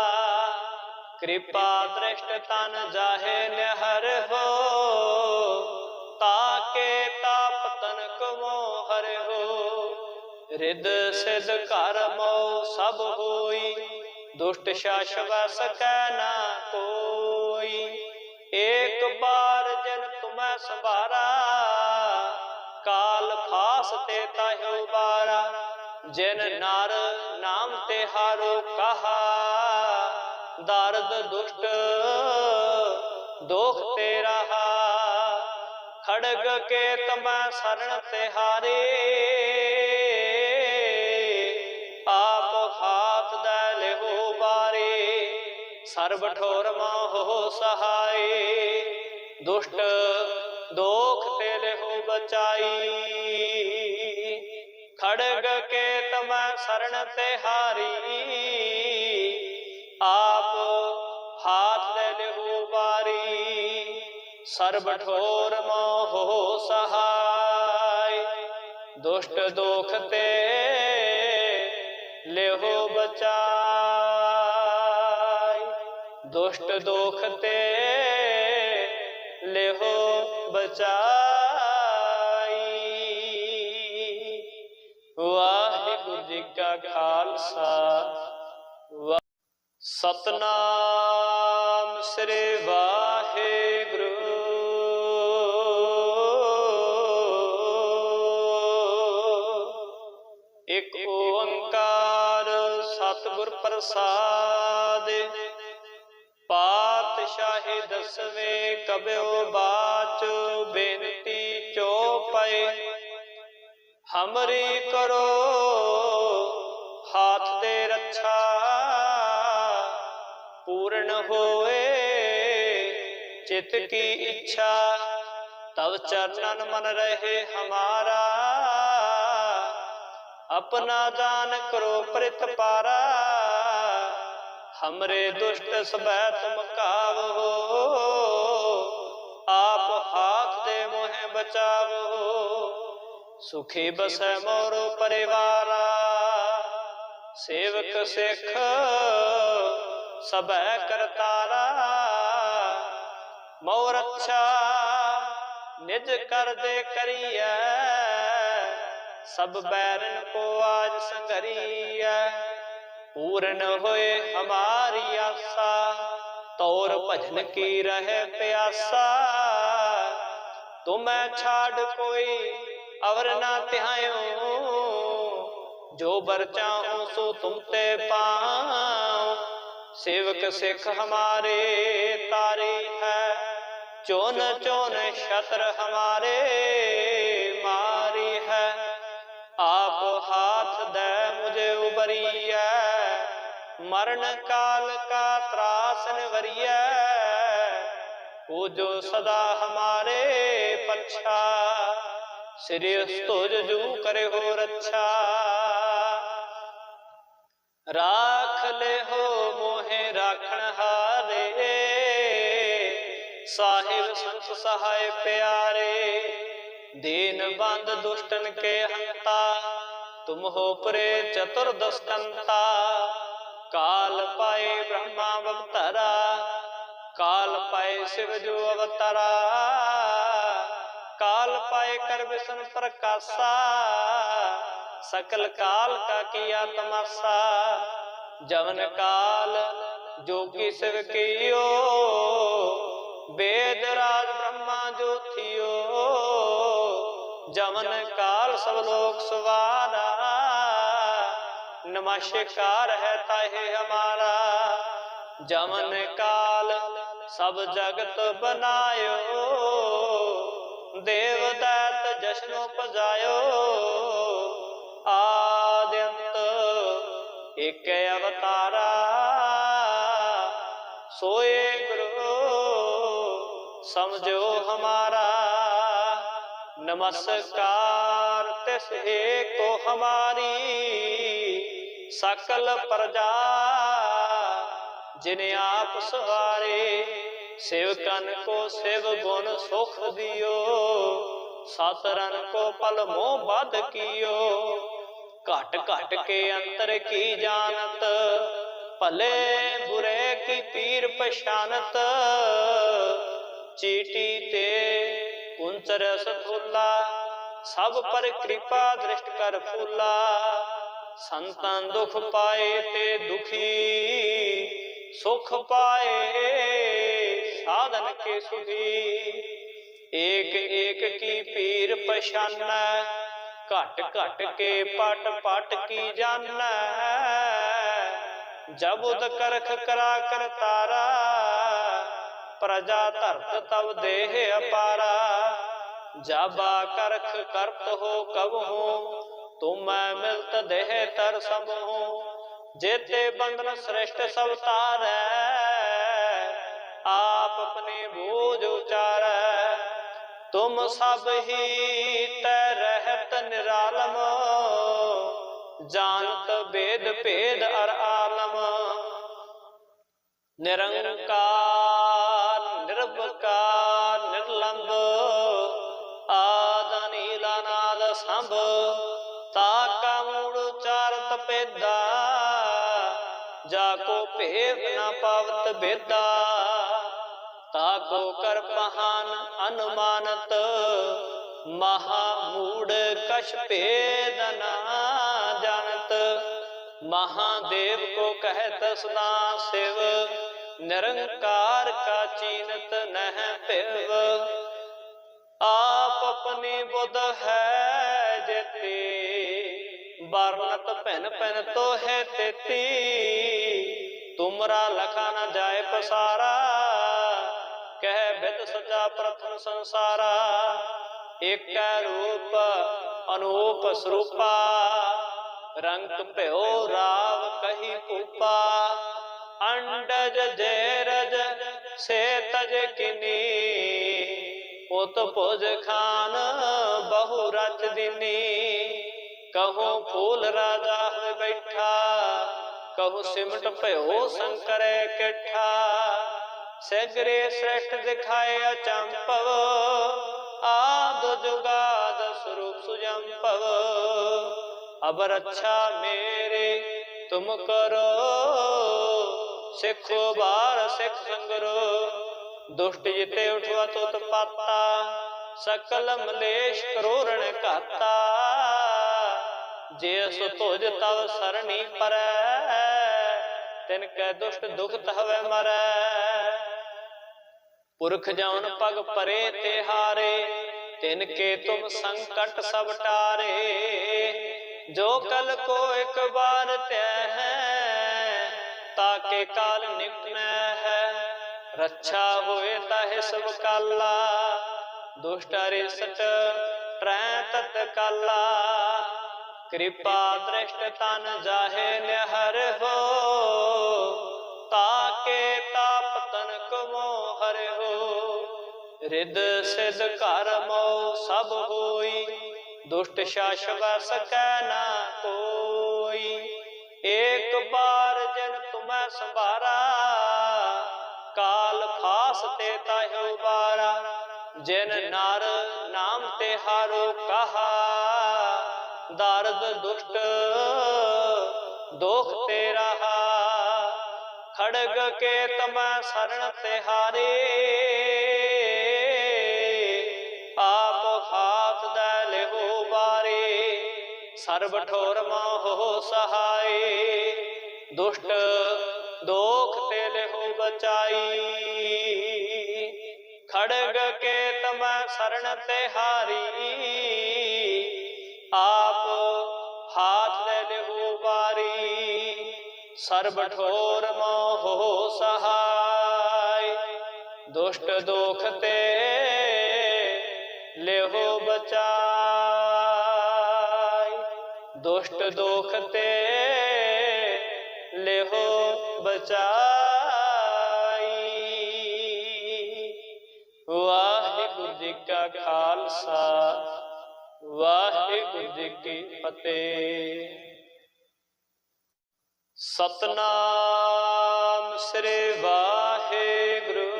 कृपा दृष्ट तन जाहे निहर हो, ताके ताप तन को मोहर हो। रिद सिद्ध कर मोह सब होई, दुष्ट शाश्व सकै ना कोई। एक बार जिन तुम्हें संभारा, काल फास ते ताह्यो बारा। जिन नार नाम तिहारो कहा, दारद दुष्ट दोख ते रहा। खड़ग के तमै शरण तिहारे, आप हाथ दे लेहो बारे। सर्ब ठोर माहो सहाय, दुष्ट दोख ते लेहो बचाई। खड़ग के तमै शरण तिहारी, आप हाथ दे लेहो बारी। सर्ब ठोर मोहो सहाय, दुष्ट दोख ते लेहो बचाई। दुष्ट दोख ते लेहो बचाई। वाहिगुरु जी का खालसा, सतनाम श्री वाहिगुरु। एक ओंकार सतगुर प्रसाद, पातशाही दसवें कब्यो बाच। बेनती चौपाई हमरी करो, हाथ दे रक्षा। पूर्ण होए चित की इच्छा, तब चरणन मन रहे हमारा। अपना दान करो प्रित पारा, हमरे दुष्ट सबै तुम कावो। आप हाथ दे मोहे बचावो, सुखी बसै मोरो परिवारा। सेवक सिख सबै करतारा, मोर अच्छा निज कर दे करिए। सब बैरन को आज संगरिया, पूर्ण होए हमारी आशा। तौर भजन की रहे प्यासा, तुम्हें छाड़ कोई अवर ना तिहायो। जो बर चाहूं सो तुम ते पाऊं। सेवक सिख हमारे तारी है, चोन चोन शत्र हमारे मारी है। आप हाथ दे मुझे उबरिया, मरण काल का त्रास निवरिया। वो जो सदा हमारे पक्षा, श्री स्तुज जू करे हो रक्षा। राख ले हो मोहे राखण हारे, साहिब संत सहाय प्यारे। दीन बंद दुष्टन के हंता, तुम हो परे चतुर्दशकंता। काल पाए ब्रह्मा अवतरा, काल पाए शिव जो अवतरा। काल पाए कर विष्णु प्रकाशा, सकल काल का किया तमाशा। जवन काल जोगी शिव कियो, वेद राज ब्रह्मा जो थियो। जवन काल सब लोक सवारा, नमस्कार है ताहे हमारा। जवन काल सब जगत बनायो, देव दैत जश्नो पजायो। आद्यंत एक अवतारा, सोए गुरु समझो हमारा। नमस्कार तिस को हमारी, सकल प्रजा जिन्हें आप सवारे। सेवकन को शिव गुण सुख दियो, सातरन को पल मोह बद कियो। घट घट के अंतर की जानत, भले बुरे की पीर पहचानत। चीटी ते कुंचर सथुला, सब पर कृपा दृष्ट कर फूला। संतन दुख पाए ते दुखी, सुख पाए साधन के सुधी। एक एक की पीर पछानै, घट घट के पट पट की जानै। जब उद करख करा कर तारा, प्रजा धरत तब देह अपारा। जाबा करख करत हो कबहू, तुम मिलत देह तर सबहू। जेते बंधन श्रेष्ठ सब तारै, आप अपने बोझ उचारै। तुम सब ही तै रहत निरालम, जानत वेद भेद अर आलम। निरंकार निर्विकार निर्लंब, आद नील अनाद संभ। ताका मूल उचारत पेदा, जाको भेद न पावत बेदा। ताको कर पहान अनुमानत, महामूढ़ कछ भेद न जानत। महादेव को कहत सदा शिव, निरंकार का चीनत नह पिव। आप अपनी बुध है जेती, वर्णत पहन पहन तो है तेती। तुमरा लखा न जाए पसारा, कह भेद सजा प्रथम संसारा। एक रूप अनूप स्वरूपा, रंग प्यो राव कही पूपा। अंडज जैरज से तज किनी, उत भुज खान बहु रच दिनी। कहूँ फूल राजा हुए बैठा, कहूँ सिमट प्यो शंकर कैठा। सगरे श्रेष्ठ दिखाए अचंपव, आद जुगाद स्वरूप सुजंपव। अब रक्षा मेरे तुम करो, सिखो बार सिख संगरो। दुष्ट जिते उठवा तो पाता, सकल मलेश करोरण कहता। जे सो तुझ तव सरणी परै, तिनकै दुष्ट दुख तहवे मरै। पुरख जौन पग परे ते हारे, तिनके तुम संकट सब टारे। जो कल को एक बार तय है, ताके काल निकट न है। रक्षा होए ताहे सब काला, दुष्ट अरिष्ट ट्रै तत्काला। कृपा दृष्ट तन जाहे निहर हो, ताके ताप तनक मोह हर हो। रिद सिद्ध कर मोह सब होई, दुष्ट शासव सकै ना कोई। एक बार जिन तुम्हें संभारा, काल फास ते ताह्यो बारा। जिन नार नाम ते हारो कहा, दारद दुष्ट दोख ते रहा। खड़ग के तमै शरण ते हारे, आप हाथ दे लेहो बारे। सर्व ठोर मोह सहाय, दुष्ट दोख ते लेहो बचाई। खड़ग के तमै शरण ते हारी, आप हाथ दे लेहो बारी। सर्व ठोर मोह सहाय, दुष्ट दोख ते लेहो बचाई। दुष्ट दोख ते लेहो बचाई। वाहिगुरु जी का खालसा, वाहिगुरु जी की फतेह। सतनाम श्री वाहिगुरु।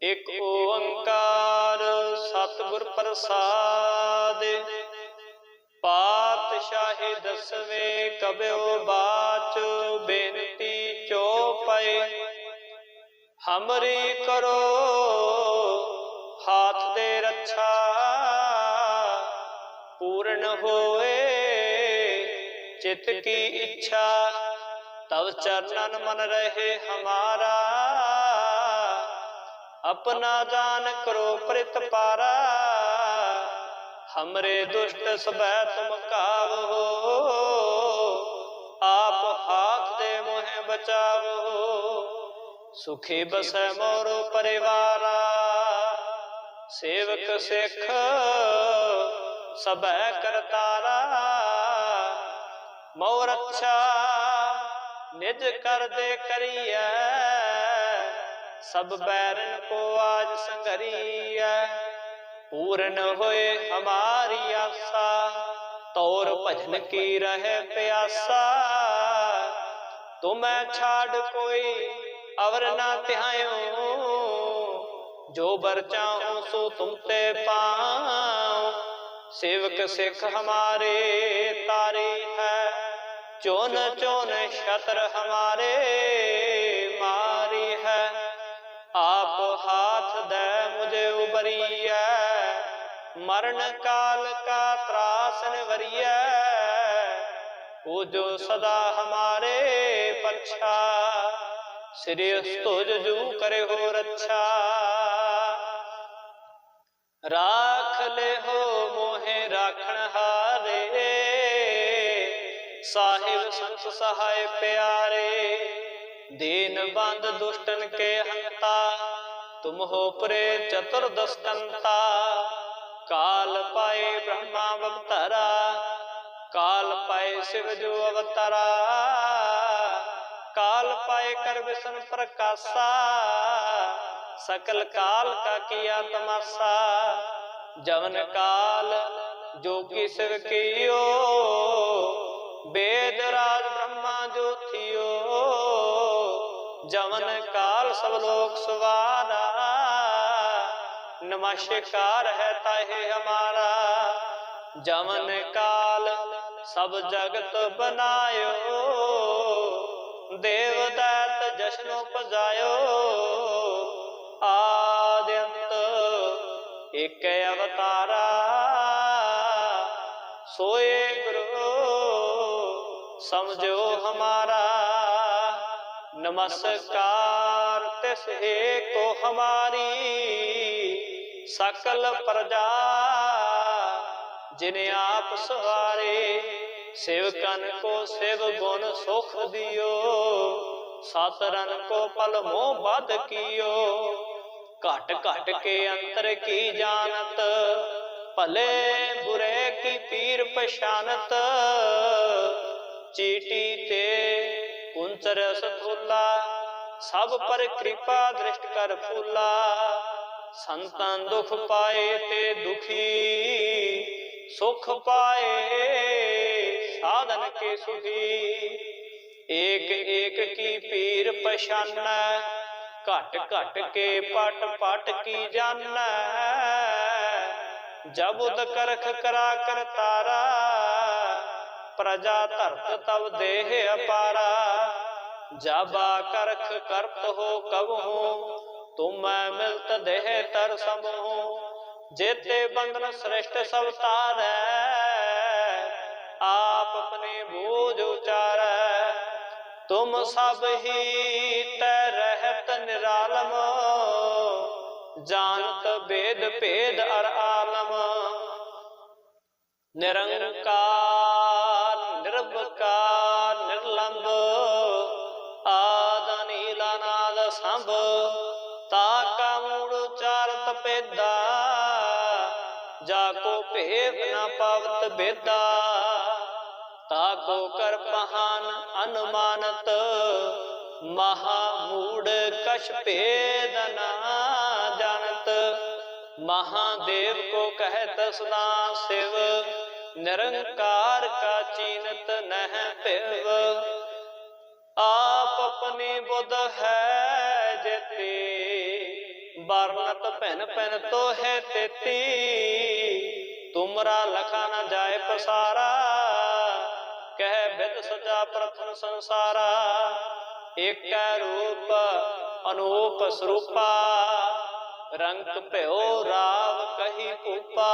एक ओंकार सतगुर प्रसाद, पातशाही दसवें कब्यो बाच। बेनती चौपाई हमरी करो, हाथ दे रक्षा। पूर्ण होए चित की इच्छा, तब चरणन मन रहे हमारा। अपना जान करो प्रित पारा, हमरे दुष्ट सबै तुम कावो। आप हाथ दे मोहे बचावो, सुखी बसै मोरो परिवारा। सेवक सिख सबै करतारा, मोर अच्छा निज कर दे करिए। सब बैरन को आज संगरिए, पूर्ण होए हमारी आशा। तोर भजन की रहे प्यासा, तुम्हें छाड़ कोई अवर ना त्यायो। जो बर चाहूं सो तुम ते पाऊं, सेवक सिख हमारे तारी है। चोन चोन शत्र हमारे मारी है, आप हाथ दे मुझे उबरिए। मरण काल का त्रास निवरिए, वो जो सदा हमारे पक्षा। श्री तुझ जू करे हो रक्षा, राख ले हो मोहे राखण हारे। साहिब संत सहाय प्यारे, दीन बंद दुष्टन के हंता। तुम हो परे चतुर्दशकंता, काल पाए ब्रह्मा अवतारा। काल पाए शिव जो अवतारा, काल पाए कर विष्णु प्रकाशा। सकल काल का किया तमाशा, जवन काल जो कि शिव कियो। वेद राज ब्रह्मा जो थियो, जवन काल सब लोक सवारा। नमस्कार है ताहे हमारा, जवन काल सब जगत बनायो। देवदैत जश्नो पजायो, आद्यंत एक अवतारा। सोए गुरु समझो हमारा, नमस्कार तिस हे को हमारी। सकल प्रजा जिन्हें आप सवारे, सेवकन को शिव गुण सुख दियो। सातरन को पल मोह बद कियो, घट घट के अंतर की जानत। भले बुरे की पीर पहचानत, चीटी ते कुंचर सथुला। सब पर कृपा दृष्ट कर फूला, संतन दुख पाए ते दुखी। सुख पाए साधन के सुखी, एक एक की पीर पहचान। घट घट के पट पट की जान, जब उद करख करा कर तारा। प्रजा धरत तब देह अपारा, जाबा करख करत हो कबहू। तुम मिलत देह तर समूह, जेते बंधन श्रेष्ठ सब तारै। आप अपने बोझ उचारै, तुम सब ही तै रहत निरालम। जानत वेद भेद अर आलम, निरंकार निर्विकार निर्लंब। आद नीला नाद संभ, ताका मूड़ उचारत पेदा। जाको भेद न पावत बेदा, ताको कर पहान अनुमानत। महामूढ़ कछ भेद न जानत, महादेव को कहत सदा शिव। निरंकार का चीनत नह पिव, आप अपनी बुध है जेती। बरनत पहन पहन तो है तेती, तुमरा लखा न जाए पसारा। कह विद सजा प्रथम संसारा, एक रूप अनूप स्वरूपा। रंग प्यो राव कही कूपा,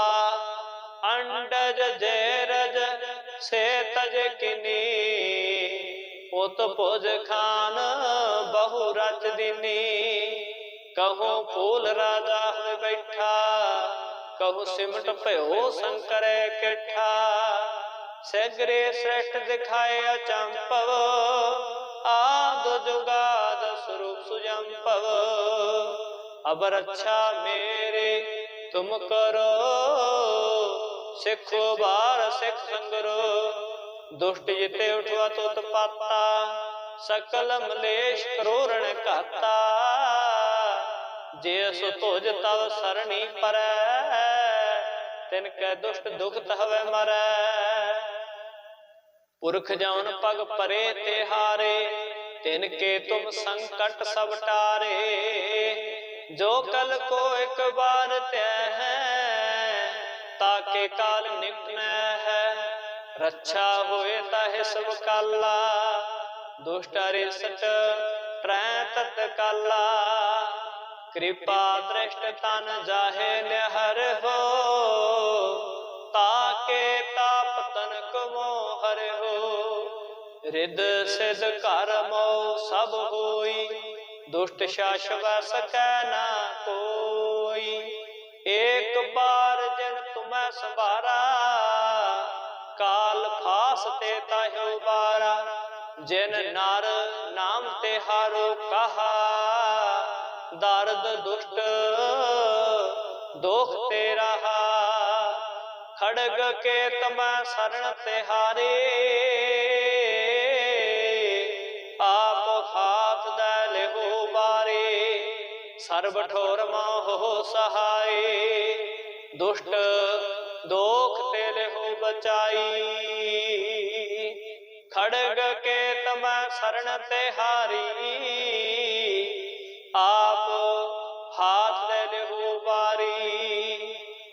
अंडज जयरज से तज किनी, उत भुज खान बहु रच दीनी। कहूँ फूल राजा हुए बैठा, कहूँ सिमट भयो शंकर किठा। सगरे श्रेष्ठ दिखाए अचंपव, आद जुगाद स्वरूप सुजंपव। अब रक्षा मेरे तुम करो, सिखो बार सिख संगरो। दुष्ट जिते उठवा तो तपाता, सकल मलेश करोरण कहता। जे सो तुझ तव सरणी परै, तिनके दुष्ट दुख तहवे मरै। पुरख जौन पग परे तिहारे, तिनके तुम संकट सब टारे। जो कल को एक बार त्यह है, ताके काल निकट न है। रक्षा होए ताहे सब काला, दुष्ट अरिष्ट ट्रै तत्काला। कृपा दृष्ट तन जाहे निहर हो, ताके ताप तनक मोहर हो। रिद सिद कर मोह सब होई, दुष्ट शाश्व सकै ना कोई। एक बार जिन तुम्हें संभारा, काल फास ते ताह्यो बारा। जिन नार नाम तिहारो कहा, दर्द दुष्ट दुख ते रहा। खड़ग के तमै शरण तिहारे, आप हाथ दे लेहो बारे। सर्व ठोर मोह सहाय, दुष्ट दोख ते लेहो बचाई। खड़ग के तमै शरण तिहारी, आप हाथ दे लेहो बारी।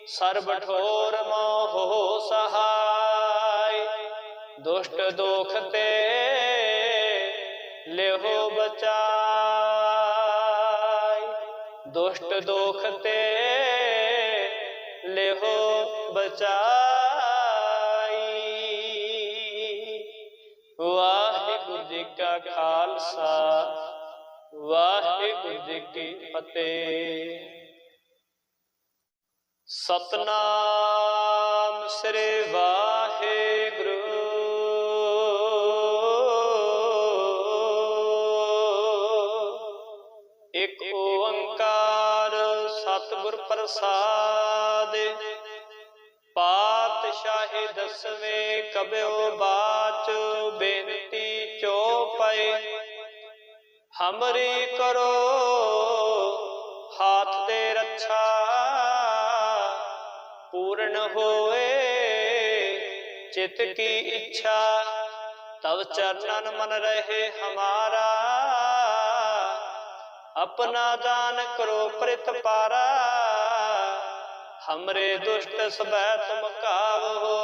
सर्व ठोर मोह सहाय, दुष्ट दोख ते लेहो बचाई। दुष्ट दोख ते लेहो बचाई। वाहिगुरु जी का खालसा, वाहिगुरु जी की फतेह। सतनाम श्री वाहिगुरु। एक ओंकार सतगुर प्रसाद, पातशाही दसवें कब्यो बाच। बेनती चौपाई हमरी करो, हाथ दे रक्षा। पूर्ण होए चित की इच्छा, तब चरणन मन रहे हमारा। अपना दान करो प्रित पारा, हमरे दुष्ट सबै तुम कावो।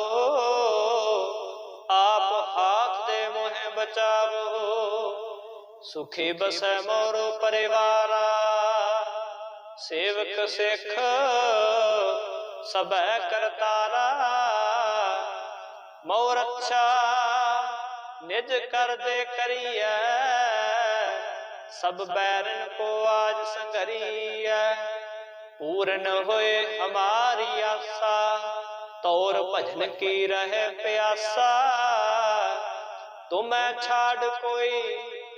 आप हाथ दे मोहे बचावो, सुखी बसै मोरो परिवारा। सेवक सिख सबै करतारा, मोर अच्छा निज कर दे करिए। सब बैरन को आज संगरिए, पूर्ण होए हमारी आशा। तौर भजन की रहे प्यासा, तुम्हें छाड़ कोई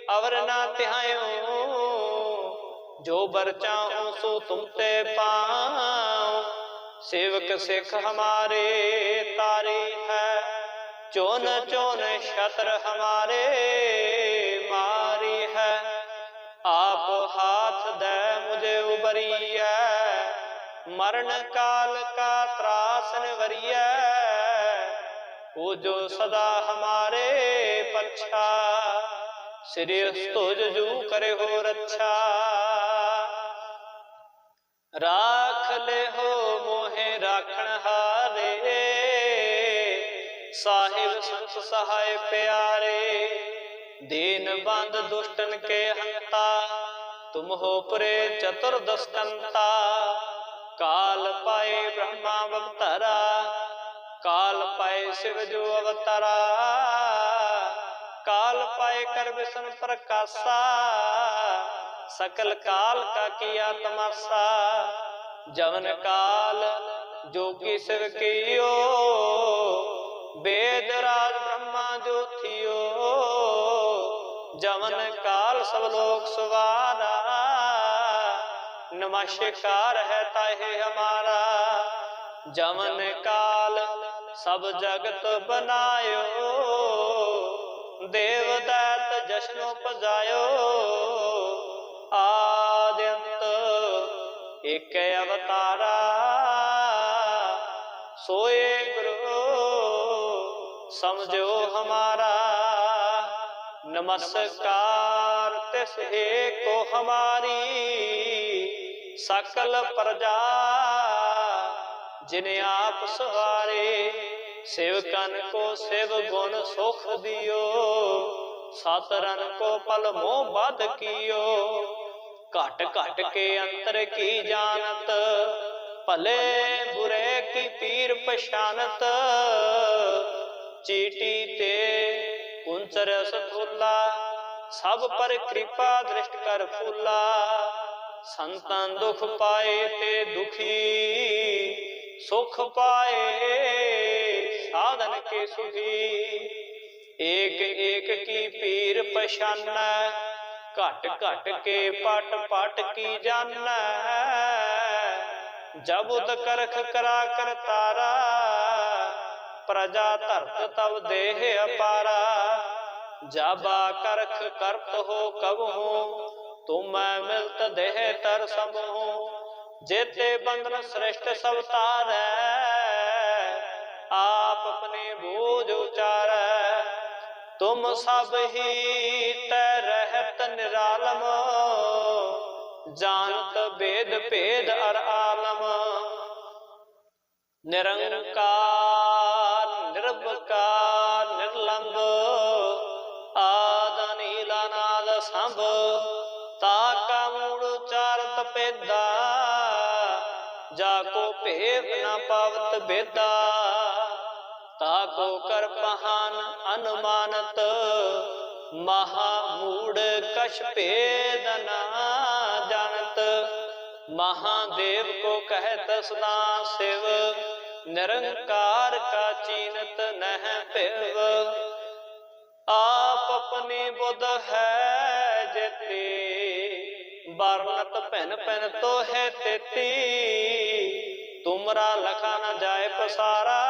अवर ना तिहायो। जो बर चाहूं सो तुम ते पाऊं, सेवक सिख हमारे तारी है। चोन चोन शत्र हमारे मारी है। आप हाथ दे मुझे उबरिया, मरण काल का त्रासन वरिया। वो जो सदा हमारे पक्षा, श्री तुझ जू करे हो रक्षा। राख ले हो मोहे राखण हारे, साहिब संत सहाय प्यारे। दीन बंद दुष्टन के हंता, तुम हो पुरे चतुर्दश कंता। काल पाए ब्रह्मा बवतरा, काल पाए शिव जो अवतारा, काल पाए कर विष्णु प्रकाशा, सकल काल का किया तमाशा। जवन काल जोगी शिव कियो, वेद राज ब्रह्मा जो थियो। जवन काल सब लोग सुवारा, नमस्कार है ताहे हमारा। जवन काल सब जगत बनायो, देव दैत जश्नो पजायो। आद्यंत एक अवतारा, सोए गुरु समझो हमारा। नमस्कार तिस को हमारी, सकल प्रजा जिन्हें आप सवारे। सेवकन को शिव गुण सुख दियो, सातरन को पल मोह बद कियो। घट घट के अंतर की जानत, भले बुरे की पीर पछानत। चीटी ते कुंचर सथूला, सब पर कृपा दृष्ट कर फूला। संतन दुख पाए ते दुखी, सुख पाए साधन के सुखी। एक एक की पीर पछाना, घट घट के पट पट की जाना। जब उद करख करा कर तारा, प्रजा धरत तब देह अपारा। जाबा करख करत हो कब हो, तुम मिलत देह तर सब हो। जेते बंधन श्रेष्ठ सब तारै, आप अपने बोझ उचारै। तुम सब ही तै रहत निरालम, जानत वेद भेद अर आलम। निरंकार निर्विकार निर्लंब, आद नीला नाद संभ। ताका मूड़ उचारत पेदा, जाको भेद न पावत बेदा। ताको कर पहान अनुमानत, महामूढ़ कछ भेद न जानत। महादेव को कहत सदा शिव, निरंकार का चीनत नह पिव। आप अपनी बुध है जेती, बरनत पहन पहन तो है तेती। तुमरा लखा न जाए पसारा,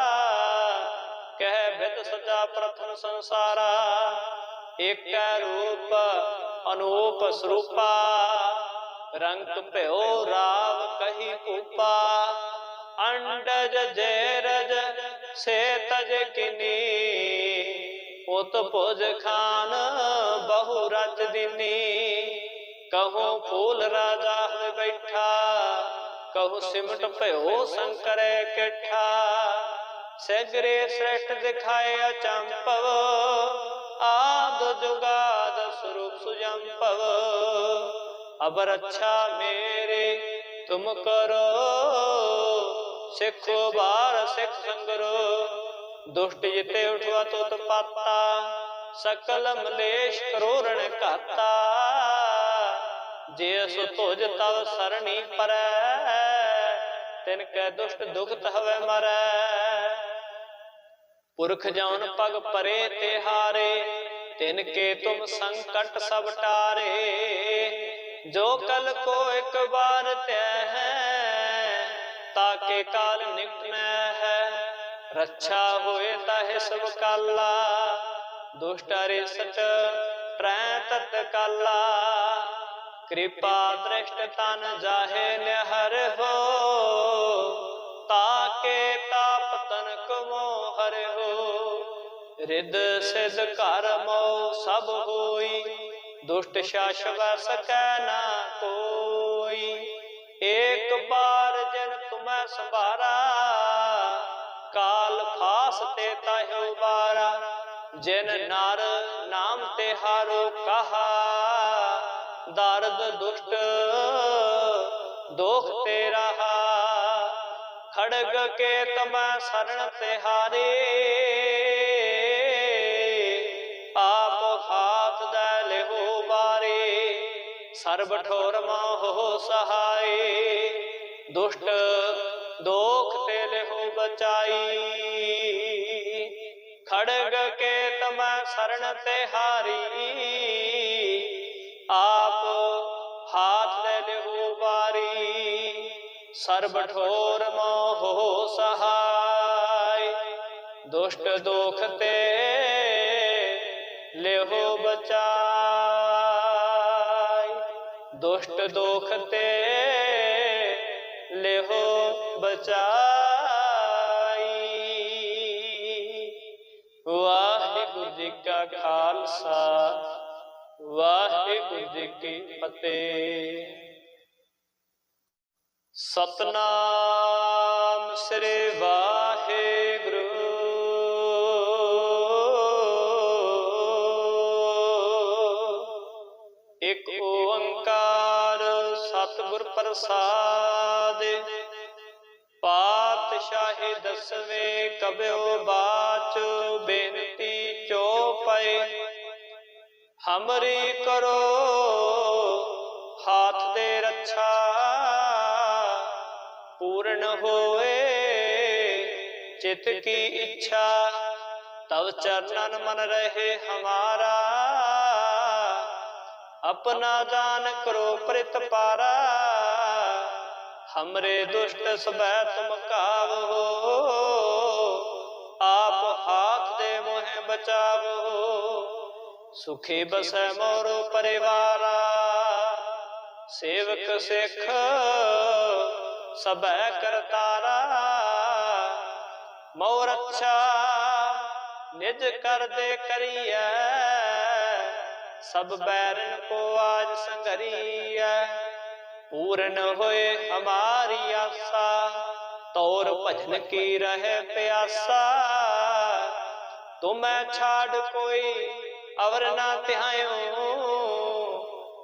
कह भेद सजा प्रथम संसारा। एक रूप अनूप स्वरूपा, रंग भयो राव कही कूपा। अंडज जैरज से तज किनी, उत भुज खान बहु रच दिनी। कहूँ फूल राजा हुए बैठा, कहूँ सिमट भयो शंकर केठा। सगरे श्रेष्ठ दिखाए अचंपव, आद जुगाद स्वरूप सुजंपव। अब रक्षा मेरे तुम करो, सिखो बार सिख संगरो। दुष्ट जिते उठवा तुत पाता, सकल मलेश करोरण कहता। जेस तुझ तव सरणी परै, तिनके दुष्ट दुखत हवे मरै। पुरख जौन पग परे तिहारे, तिनके तुम संकट सब टारे। जो कल को एक बार तय है, ताके काल निकट न है। रक्षा होए ताहे सब काला, दुष्ट अरिष्ट ट्रै तत्काला। कृपा दृष्ट तन जाहे निहर हो, ताके ताप तन को मोहर हो। रिद सिद्ध कर मोह सब होई, दुष्ट शाश्व सकै ना कोई। एक बार जिन तुम्हें संभारा, काल फास ते ताह्यो बारा। जिन नार नाम ते हारो कहा, दर्द दुष्ट दोख ते रहा। खड़ग के तम शरण तिहारी, आप हाथ दे लेहो बारे। सर्ब ठोर मोह सहाय, दुष्ट दोख ते लेहो बचाई। खड़ग के तम शरण तिहारी, आप हाथ दे लेहो बारी। सर्ब ठोर मोह सहाय, दुष्ट दोख ते लेहो बचाई। दुष्ट दोख ते लेहो बचाई। वाहिगुरु जी का खालसा, वाहिगुरु जी की फतेह। सतनाम श्री वाहिगुरु। एक ओंकार सतगुर प्रसाद, पातशाही दसवें कब्यो बाच। बेनती चौपाई हमरी करो, हाथ दे रक्षा। पूर्ण होए चित की इच्छा, तब चरणन मन रहे हमारा। अपना जान करो प्रित पारा, हमरे दुष्ट सबे तुम कावो। आप हाथ दे मोहे बचावो, सुखी बसै मोरो परिवारा। सेवक सिख सबे करतारा, मोर अच्छा निज कर दे करिए। सब बैरन को आज संगरिए, पूर्ण होए हमारी आशा। तोर भजन की रहे प्यासा, तुम्हें छाड़ कोई अवर ना तिहायो।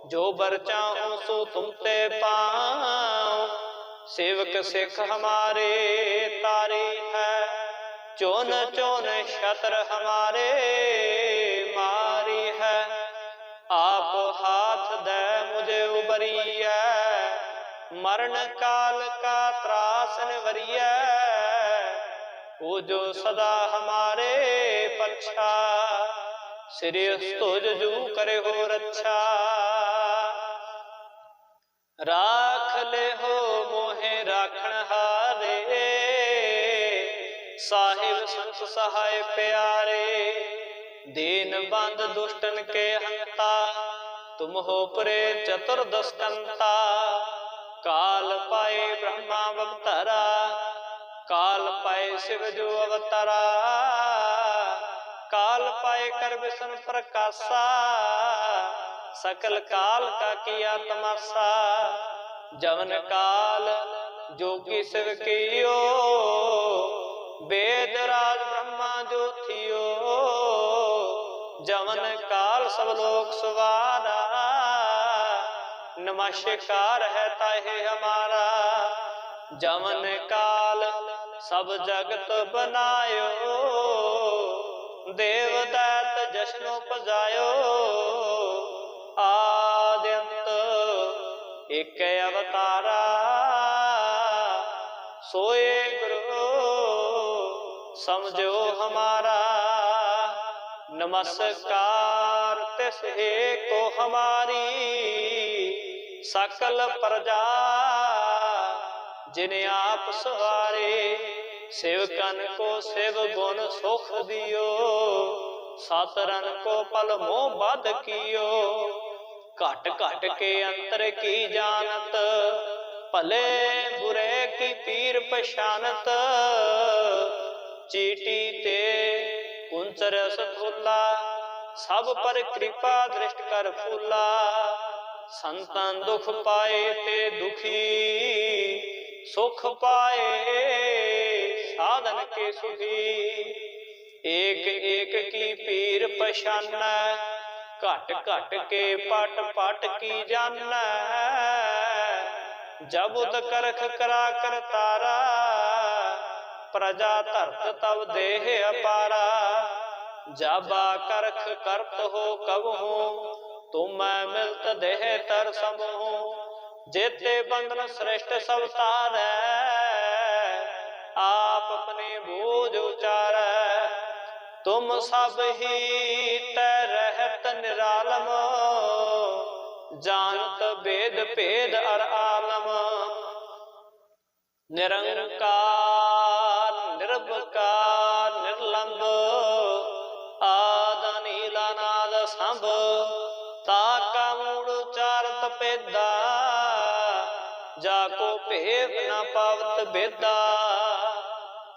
जो बर चाहूं सो तुम ते पाऊं, सेवक सिख हमारे तारे है। चोन चोन शत्र हमारे मारी है। आप हाथ दे मुझे उबरिया, मरण काल का त्रास निवरिया। वो जो सदा हमारे पक्षा, श्री तुझ जू करे हो रक्षा। राख ले हो मोहे राखण हारे, साहिब संत सहाय प्यारे। दीन बंद दुष्टन के हंता, तुम हो परे चतुर्दशकंता। काल पाए ब्रह्मा अवतरा, काल पाए शिव जो अवतरा। काल पाए कर विष्णु प्रकाशा, सकल काल का किया तमाशा। जवन काल जोगी शिव कियो, वेद राज ब्रह्मा जो थियो। जवन काल सब लोग सुवारा, नमस्कार है ताहे हमारा। जवन काल सब जगत बनायो, देव दैत जश्नो पजायो। आद्यंत एक अवतारा, सोए गुरु समझो हमारा। नमस्कार तिस हे को हमारी, सकल प्रजा जिन्हें आप सवारे। सेवकन को सेव गुण सुख दियो, सातरन को पल मोह बद कियो। घट घट के अंतर की जानत, भले बुरे की पीर पहचानत। चीटी ते कुंचर सथुला, सब पर कृपा दृष्ट कर फूला। संतन दुख पाए ते दुखी, सुख पाए साधन के सुखी। एक एक की पीर पहचाना, घट घट के पट पट की जाना। जब उद करख करा कर तारा, प्रजा धरत तब देह अपारा। जाबा करख करत हो कबहू, तुम मिलत देह तर समूह। जेते बंधन श्रेष्ठ सब तारै, आप अपने बोझ उचारै। तुम सब ही तै रहत निरालम, जानत वेद भेद अर आलम। निरंकार निर्विकार निर्लंब, आद नीला नाद संभ। ताका मूड़ उचारत पेदा, जाको भेद न पावत बेदा।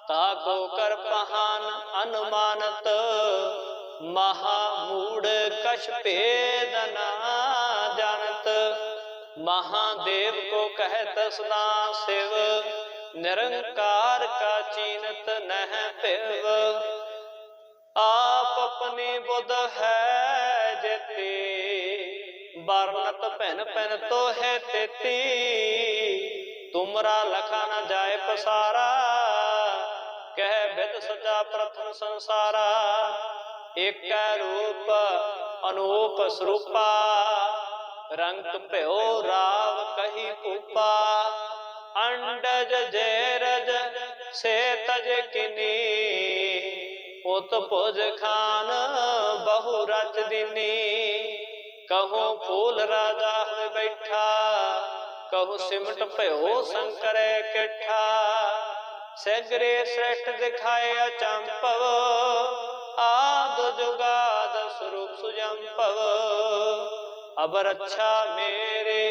ताको कर पहान अनुमानत, महामूढ़ कछ भेद न जानत। महादेव को कहत सदा शिव, निरंकार का चीनत नह पिव। आप अपनी बुध है जेती, बरनत पहन पहन तो है तेती। तुमरा लखा न जाए पसारा, कह विद सजा प्रथम संसारा। एक रूप अनूप स्वरूपा, रंग भयो राव कही पूपा। अंडज जैरज से तज किनी, उत भुज खान बहु रच दिनी। कहूँ फूल राजा हुए बैठा, कहूँ सिमट भयो शंकर किठा। सगरे श्रेष्ठ दिखाए अचंपव, आद जुगाद स्वरूप सुजंपव। अब रक्षा मेरे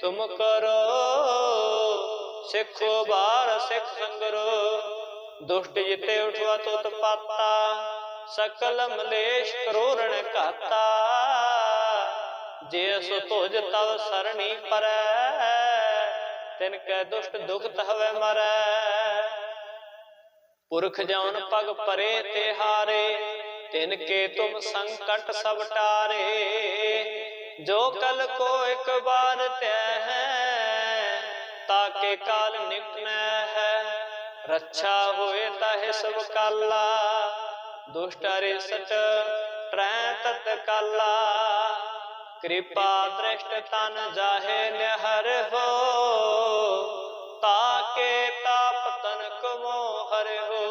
तुम करो, सिखो बार सिख संगरो। दुष्ट जिते उठवा तो पाता, सकल मलेश करोरण कहता। जेस तुझ तव सरणी परै, तिनके दुष्ट दुखत हवे मरै। पुरख जौन पग परे ते हारे, तिनके तुम संकट सब टारे। जो कल को एक बार तय है, ताके काल निकट न है। रक्षा होए ताहे सब काला, दुष्ट अरिष्ट ट्रै तत्काला। कृपा दृष्ट तन जाहे निहर हो, ताके ताप तनक मोहर हो।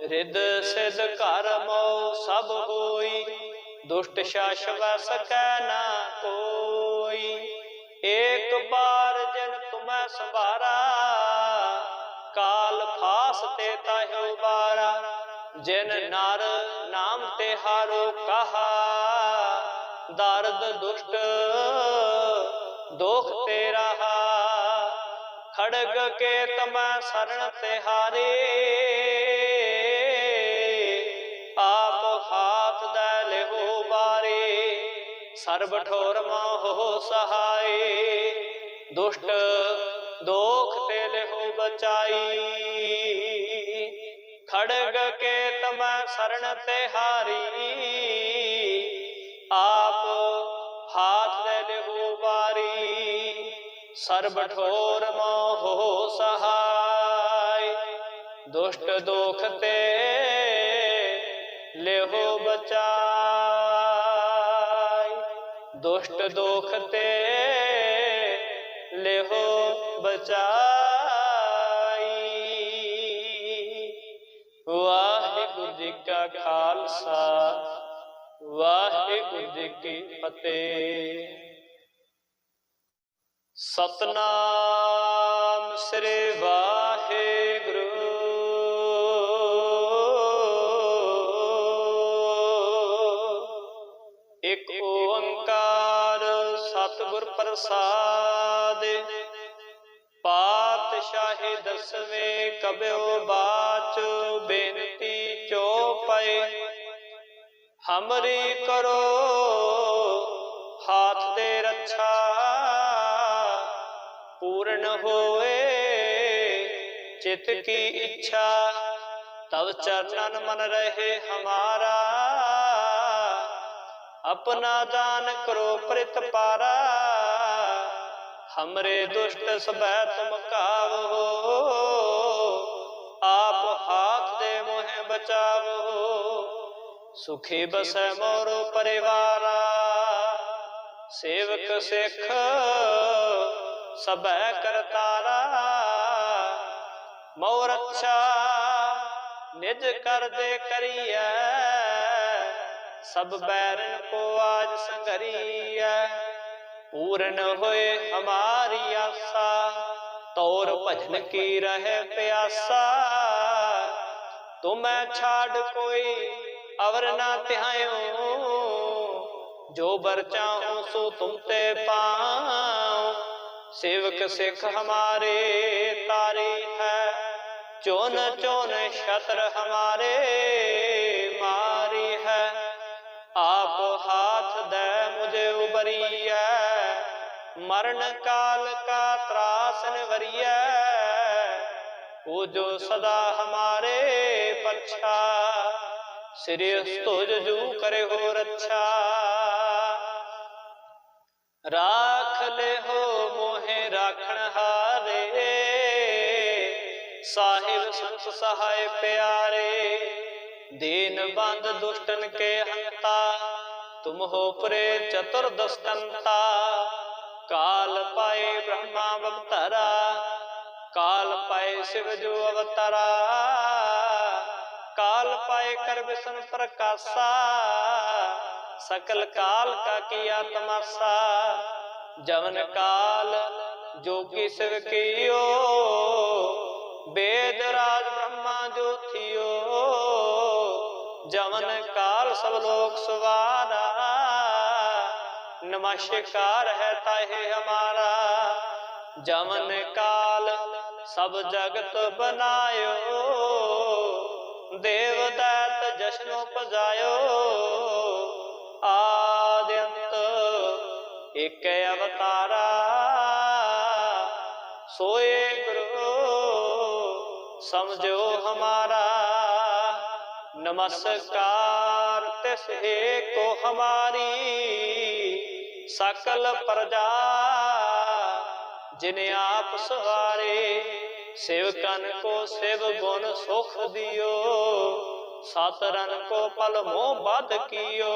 रिद सिद कर मोह सब होई, दुष्ट शाश्व सकै ना कोई। एक बार जिन तुम्हें संवारा, काल फास ते ताह्यो बारा। जिन नार नाम ते हारो कहा, दर्द दुष्ट दोख ते रहा। खड़ग के तमै शरण तिहारी, आप हाथ दे लेहो बारी। सर्ब ठोर मोह सहाय, दुष्ट दोख ते लेहो बचाई। खड़ग के तमै शरण तिहारी, आप हाथ दे लेहो बारी। सर्ब ठोर मोह सहाय, दुष्ट दोख ते लेहो बचाई। दुष्ट दोख ते लेहो बचाई। वाहिगुरु जी का खालसा, वाहिगुरु जी की फतेह। सतनाम श्री वाहिगुरु। एक ओंकार सतगुर प्रसाद, पातशाही दसवें कब्यो बाच। बेनती चौपाई हमरी करो, हाथ दे रक्षा। पूर्ण होए चित की इच्छा, तब चरणन मन रहे हमारा। अपना दान करो प्रित पारा, हमरे दुष्ट सब तुम कावो। आप चावो। सुखी बसै मोरो परिवारा, सेवक सिख सबै करतारा। मोर अच्छा निज कर दे करिए, सब बैरन को आज संघरिए। पूर्ण होए हमारी आशा, तोर भजन की रहे प्यासा। तुम्हें छाड़ कोई अवर ना त्यायो, जो बर चाहूं सो तुम ते पाऊं। सेवक सिख हमारे तारी है, चोन चोन शत्र हमारे मारी है। आप हाथ दे मुझे उबरिया, मरण काल का त्रास निवरिया। वो जो सदा हमारे पक्षा, श्री तुझ जू करे हो रक्षा। राख ले हो मोहे राखण हारे, साहिब संत सहाय प्यारे। दीन बंद दुष्टन के हंता, तुम हो परे चतुर्दशकंता। काल पाए ब्रह्मा अवतरा, काल पाए शिव जो अवतरा। काल पाए कर विष्णु प्रकाशा, सकल काल का किया तमाशा। जवन काल जोगी शिव कियो, वेद राज ब्रह्मा जो थियो। जवन काल सब लोक सवारा, नमस्कार है ताहे हमारा। जवन काल सब जगत बनायो, देव दैत जश्नो पजायो। आद्यंत एक अवतारा, सोए गुरु समझो हमारा। नमस्कार तिस को हमारी, सकल प्रजा जिन्हें आप सवारे। सेवकन को शिव गुण सुख दियो, सातरन को पल मोह बद कियो।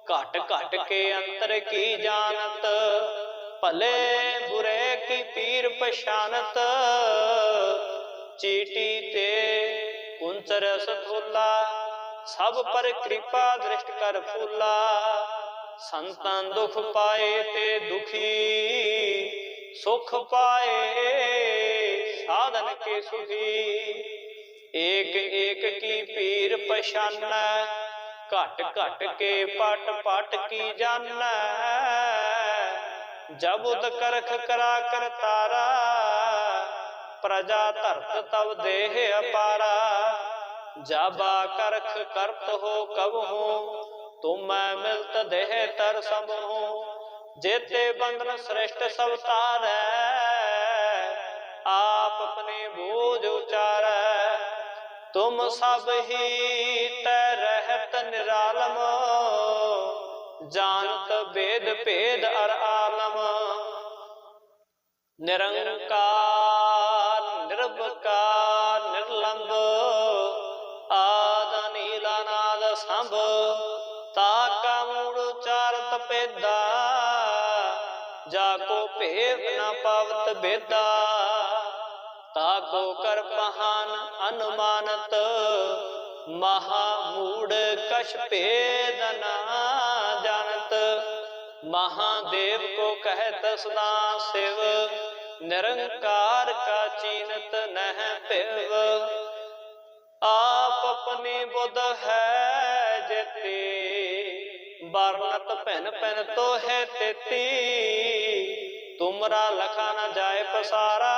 घट घट के अंतर की जानत, भले बुरे की पीर पहचानत। चीटी ते कुंचर सथुला, सब पर कृपा दृष्ट कर फूला। संतन दुख पाए ते दुखी, सुख पाए साधन के सुखी। एक एक की पीर पहचान, घट घट के पट पट की जान। जब उद करख करा कर तारा, प्रजा धरत तब देह अपारा। जाबा करख करत हो कब हो, तुम मिलत देह तर सब हो। जेते बंधन श्रेष्ठ सब तारै, आप अपने बोझ उचारै। तुम सब ही तै रहत निरालम, जानत वेद भेद अर आलम। निरंकार निर्विकार निर्लंब, आद नीला नाद संभ। ताका मूड़ उचारत पेदा, जाको भेद न पावत बेदा। ताको कर पहान अनुमानत, महामूढ़ कछ भेद न जानत। महादेव को कहत सदा शिव, निरंकार का चीनत नह पिव। आप अपनी बुध है जेती, बारनत पहन पहन तो है तेती। तुमरा लखा न जाए पसारा,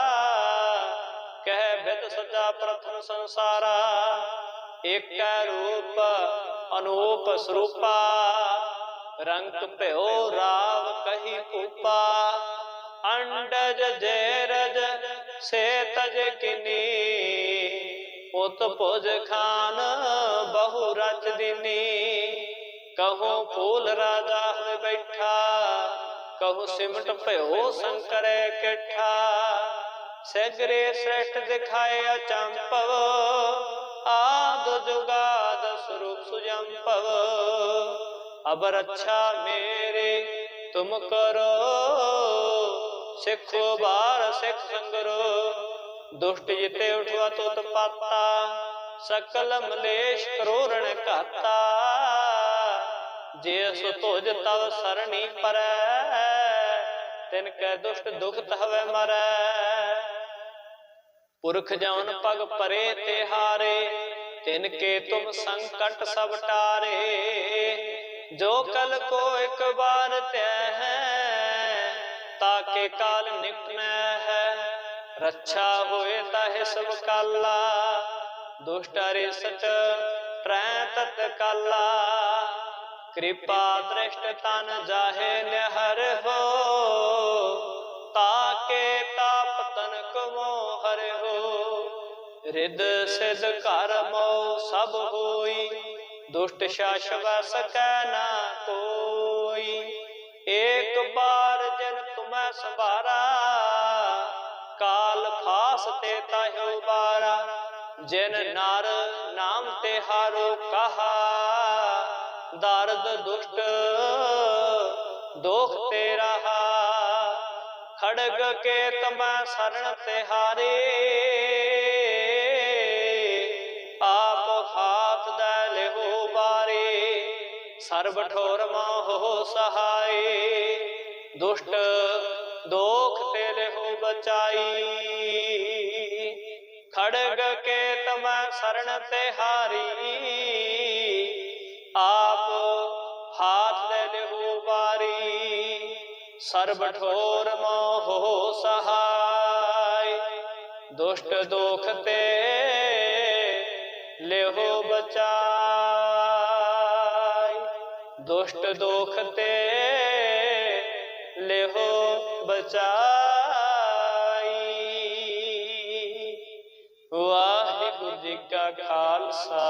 कह भेद सजा प्रथम संसारा। एक रूप अनूप स्वरूपा, रंग प्यो राव कही पूपा। अंडज जैरज से तज किनी, उत भुज खान बहु रच दिनी। कहूँ फूल राजा हुए बैठा, कहूँ सिमट प्यो शंकर किठा। सगरे श्रेष्ठ दिखाए अचंपव, आद जुगाद स्वरूप सुजम्पव। अब रक्षा मेरे तुम करो, सिखो बार सिख संगरो। दुष्ट जिते उठवा तुत पाता, सकल मलेश करोरण घाता। जे सो तुझ तव सरणी परै, तिनकै दुष्ट दुखत हवै मरै। पुरख जौन पग परे ते हारे, तिनके तुम संकट सब टारे। जो कल को एक बार तय है, ताके काल निपटै है। रक्षा होए ताहे सब काला, दुष्ट अरिष्ट ट्रै तत्काला। कृपा दृष्ट तन जाहे निहर हो, ताके ताप तनक मोह हर हो। रिद सिद कर मोह सब होई, दुष्ट शाश्व सकै ना कोई। एक बार जिन तुम्हें संभारा, काल फास ते ताह्यो बारा। जिन नार नाम ते हारो कहा, दारद दुष्ट दोख ते रहा। खड़ग के तमै शरण ते हारे, आप हाथ दै लेहो बारे। सर्ब ठोर मोह सहाय, दुष्ट दोख ते लेहो बचाई। खड़ग के तमै शरण ते हारी, आप हाथ दे लेहो बारी। सर्ब ठोर मोह सहाय, दुष्ट दोख ते लेहो बचाई। दुष्ट दोख ते लेहो बचाई। वाहिगुरु जी का खालसा,